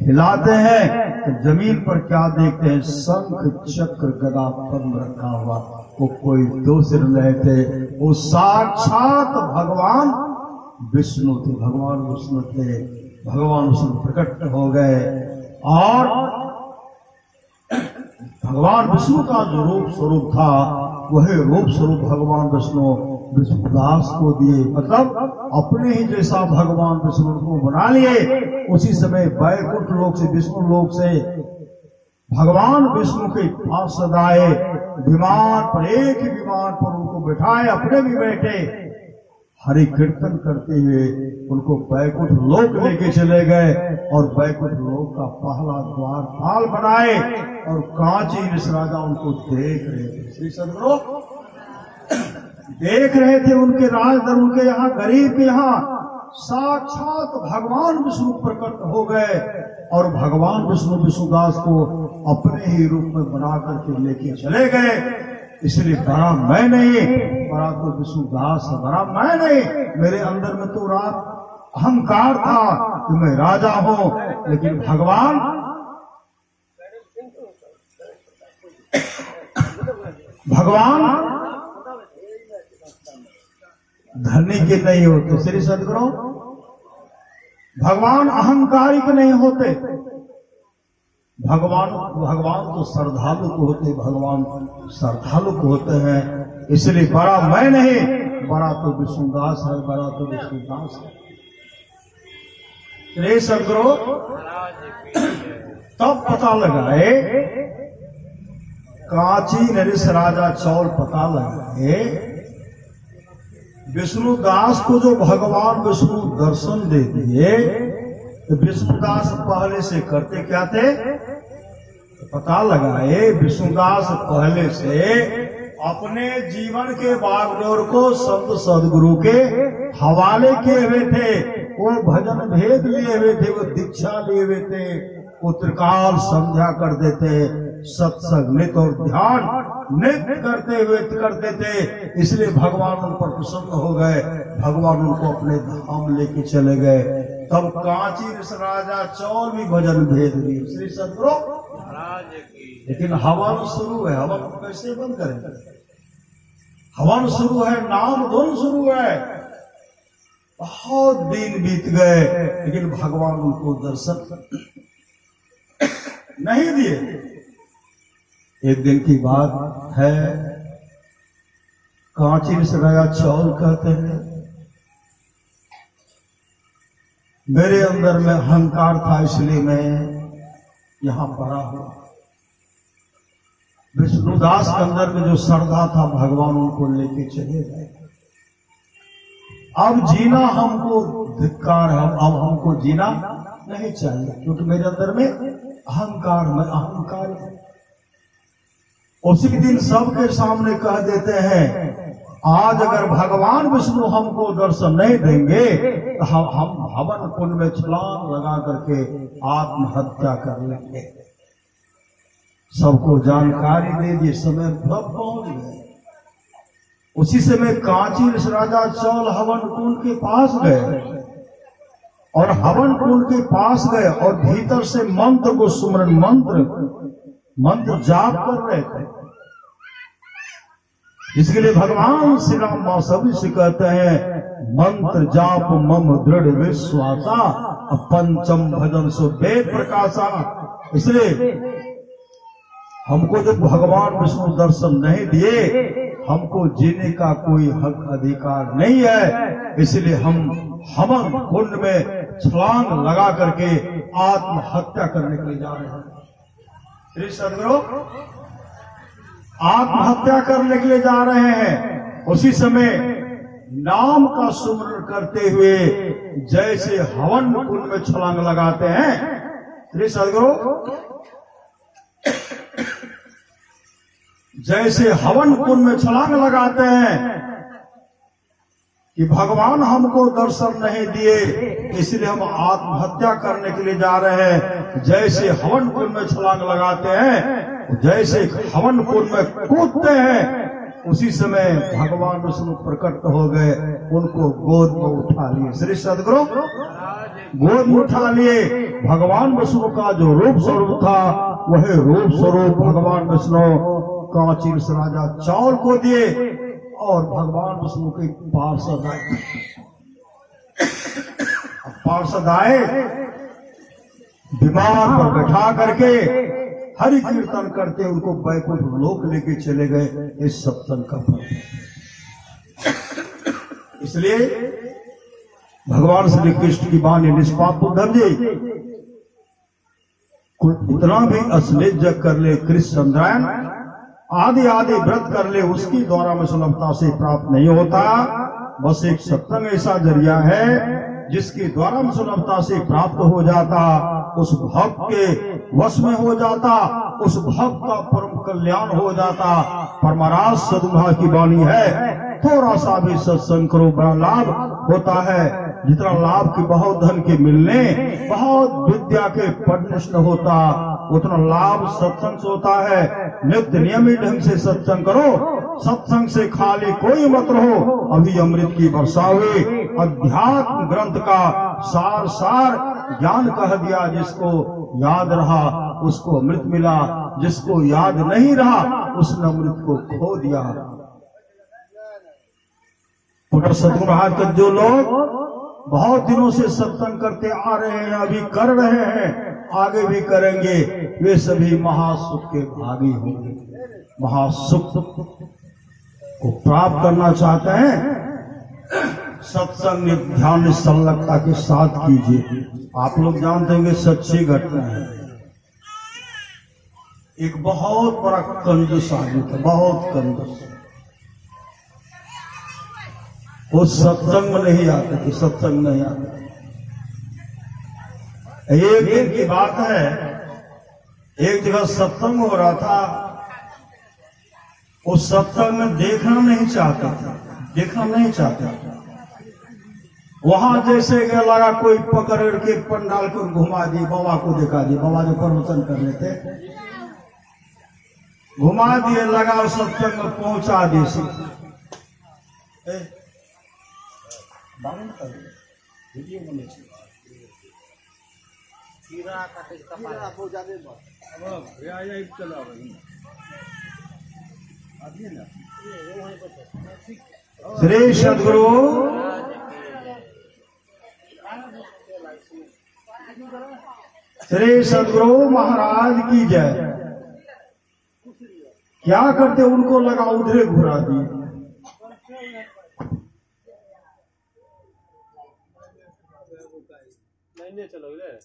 हिलाते हैं। तो जमीन पर क्या देखते हैं? शंख चक्र गदा पद्म रखा हुआ। वो कोई दूसरे नहीं थे, वो साक्षात भगवान विष्णु थे। भगवान विष्णु थे, भगवान विष्णु प्रकट हो गए। और भगवान विष्णु का जो रूप स्वरूप था, वही रूप स्वरूप भगवान विष्णु विष्णुदास को दिए, मतलब अपने ही जैसा भगवान विष्णु को बना लिए। उसी समय वैकुंठ लोक से, विष्णु लोक से भगवान विष्णु के पार्षद आए, विमान पर, एक ही विमान पर उनको बिठाए, अपने भी बैठे, हरि कीर्तन करते हुए उनको वैकुंठ लोक लेके चले गए और वैकुंठ लोक का पहला द्वारपाल बनाए। और कांची राजा उनको देख रहे थे, श्री सदगुरु देख रहे थे, उनके राजदर, उनके यहाँ गरीब के यहाँ साक्षात भगवान विष्णु प्रकट हो गए और भगवान विष्णु विष्णुदास को अपने ही रूप में बना करके लेके चले गए। इसलिए बड़ा मैं नहीं, बड़ा तो विष्णुदास है, बड़ा मैं नहीं। मेरे अंदर में तो रात अहंकार था कि मैं राजा हूं, लेकिन भगवान धनी के नहीं होते, श्री सदगुरु भगवान अहंकारिक नहीं होते। भगवान तो श्रद्धालु को होते, भगवान श्रद्धालु को होते हैं। इसलिए बड़ा मैं नहीं, बड़ा तो विष्णुदास है, बड़ा तो विष्णुदास है। श्री सदगुरु तब पता लगाए, कांची नरेश राजा चौल पता लगाए, विष्णुदास को जो भगवान विष्णु दर्शन दे दिए, तो विष्णुदास पहले से करते क्या थे? पता लगाए, विष्णुदास पहले से अपने जीवन के बागडोर को संत सदगुरु के हवाले किए हुए थे। वो भजन भेद लिए हुए थे, वो दीक्षा लिए हुए थे, वो त्रिकाल संध्या कर देते, सत्संग नित्य और ध्यान नित्य करते थे। इसलिए भगवान उन पर प्रसन्न हो गए, भगवान उनको अपने धाम लेके चले गए। तब कांची राजा चौल भी भजन भेद दिए, श्री सदगुरु। लेकिन हवन शुरू है, हवन कैसे बंद करें? हवन शुरू है, नाम धुन शुरू है। बहुत दिन बीत गए, लेकिन भगवान उनको दर्शन नहीं दिए। एक दिन की बात है, कांची राजा चौल कहते हैं, मेरे अंदर में अहंकार था, इसलिए मैं यहां बड़ा हुआ। विष्णुदास के अंदर में जो श्रद्धा था, भगवान उनको लेके चले गए। अब जीना हमको धिक्कार है, अब हमको जीना नहीं चाहिए, क्योंकि मेरे अंदर में अहंकार, मैं अहंकार है। उसी दिन सबके सामने कह देते हैं, आज अगर भगवान विष्णु हमको दर्शन नहीं देंगे तो हम हवन कुंड में छलांग लगा करके आत्महत्या कर लेंगे। सबको जानकारी दे दी, समय पहुंच गए। उसी समय कांची राजा चौल हवन कुंड के पास गए और हवन कुंड के पास गए और भीतर से मंत्र को सुमरन, मंत्र जाप कर रहे थे। इसके लिए भगवान श्री राम सभी से कहते हैं, मंत्र जाप मम दृढ़ विश्वासा, पंचम भजन सो वेद प्रकाशा। इसलिए हमको जब भगवान विष्णु दर्शन नहीं दिए, हमको जीने का कोई हक अधिकार नहीं है। इसलिए हम हवन कुंड में छलांग लगा करके आत्महत्या करने के लिए जा रहे हैं। श्री सदगुरु आत्महत्या करने के लिए जा रहे हैं। उसी समय नाम का सुमरण करते हुए जैसे हवन कुंड में छलांग लगाते हैं, श्री सदगुरु जैसे हवन कुंड में छलांग लगाते हैं कि भगवान हमको दर्शन नहीं दिए, इसलिए हम आत्महत्या करने के लिए जा रहे हैं। जैसे हवन कुंड में छलांग लगाते हैं, जैसे हवन कुंड में कूदते हैं, उसी समय भगवान विष्णु प्रकट हो गए, उनको गोद में उठा लिए। श्री सदगुरु गोद में उठा लिए। भगवान विष्णु का जो रूप स्वरूप था, वही रूप स्वरूप भगवान विष्णु कांची राजा चौल को दिए और भगवान विष्णु के पार्षद आए, विमान पर बैठा करके हरि कीर्तन करते उनको वैकुंठ लोक लेके चले गए। इस सत्संग का फल है। इसलिए भगवान श्री कृष्ण की वाणी निष्पाप उद्धव जी, कोई इतना भी अश्लील जग कर ले, कृष्ण चंद्रायन आदि आदि व्रत कर ले, उसकी द्वारा में सुलभता से प्राप्त नहीं होता। बस एक सत्संग ऐसा जरिया है जिसके द्वारा में सुलभता से प्राप्त हो जाता, उस भक्त के वश में हो जाता, उस भक्त का परम कल्याण हो जाता। परमराज सदुभा की वाणी है, थोड़ा सा भी सत्संग करो बड़ा लाभ होता है। जितना लाभ की बहुत धन के मिलने, बहुत विद्या के पढ़ने से होता, उतना लाभ सत्संग से होता है। नित्य नियमित ढंग से सत्संग करो, सत्संग से खाली कोई मत रहो। अभी अमृत की वर्षा हुई, अध्यात्म ग्रंथ का सार सार ज्ञान कह दिया। जिसको याद रहा उसको अमृत मिला, जिसको याद नहीं रहा उसने अमृत को खो दिया। पुटर सतगुरु महाराज के जो लोग बहुत दिनों से सत्संग करते आ रहे हैं, अभी कर रहे हैं, आगे भी करेंगे, वे सभी महासुख के भागी होंगे। महासुख को प्राप्त करना चाहते हैं, सत्संग ध्यान संलग्नता के साथ कीजिए। आप लोग जानते हैं सच्ची घटना है। एक बहुत बड़ा कंजूस आदमी था, बहुत कंजूस। वो सत्संग में नहीं आते थे, सत्संग नहीं आते। एक दिन की बात है, एक जगह सत्संग हो रहा था। उस सत्संग में देखना नहीं चाहता था, देखना नहीं चाहता था। वहां जैसे गया लगा कोई पकड़ के पंडाल को घुमा दी, बाबा को दिखा दी। बाबा जो प्रवचन कर रहे थे घुमा दिए, लगा सत्संग में पहुंचा दी। वीडियो बने श्री सद्गुरु श्री सद्गुरु महाराज की जय। क्या करते, उनको लगा उधरे घुरा दिए। चलो इधर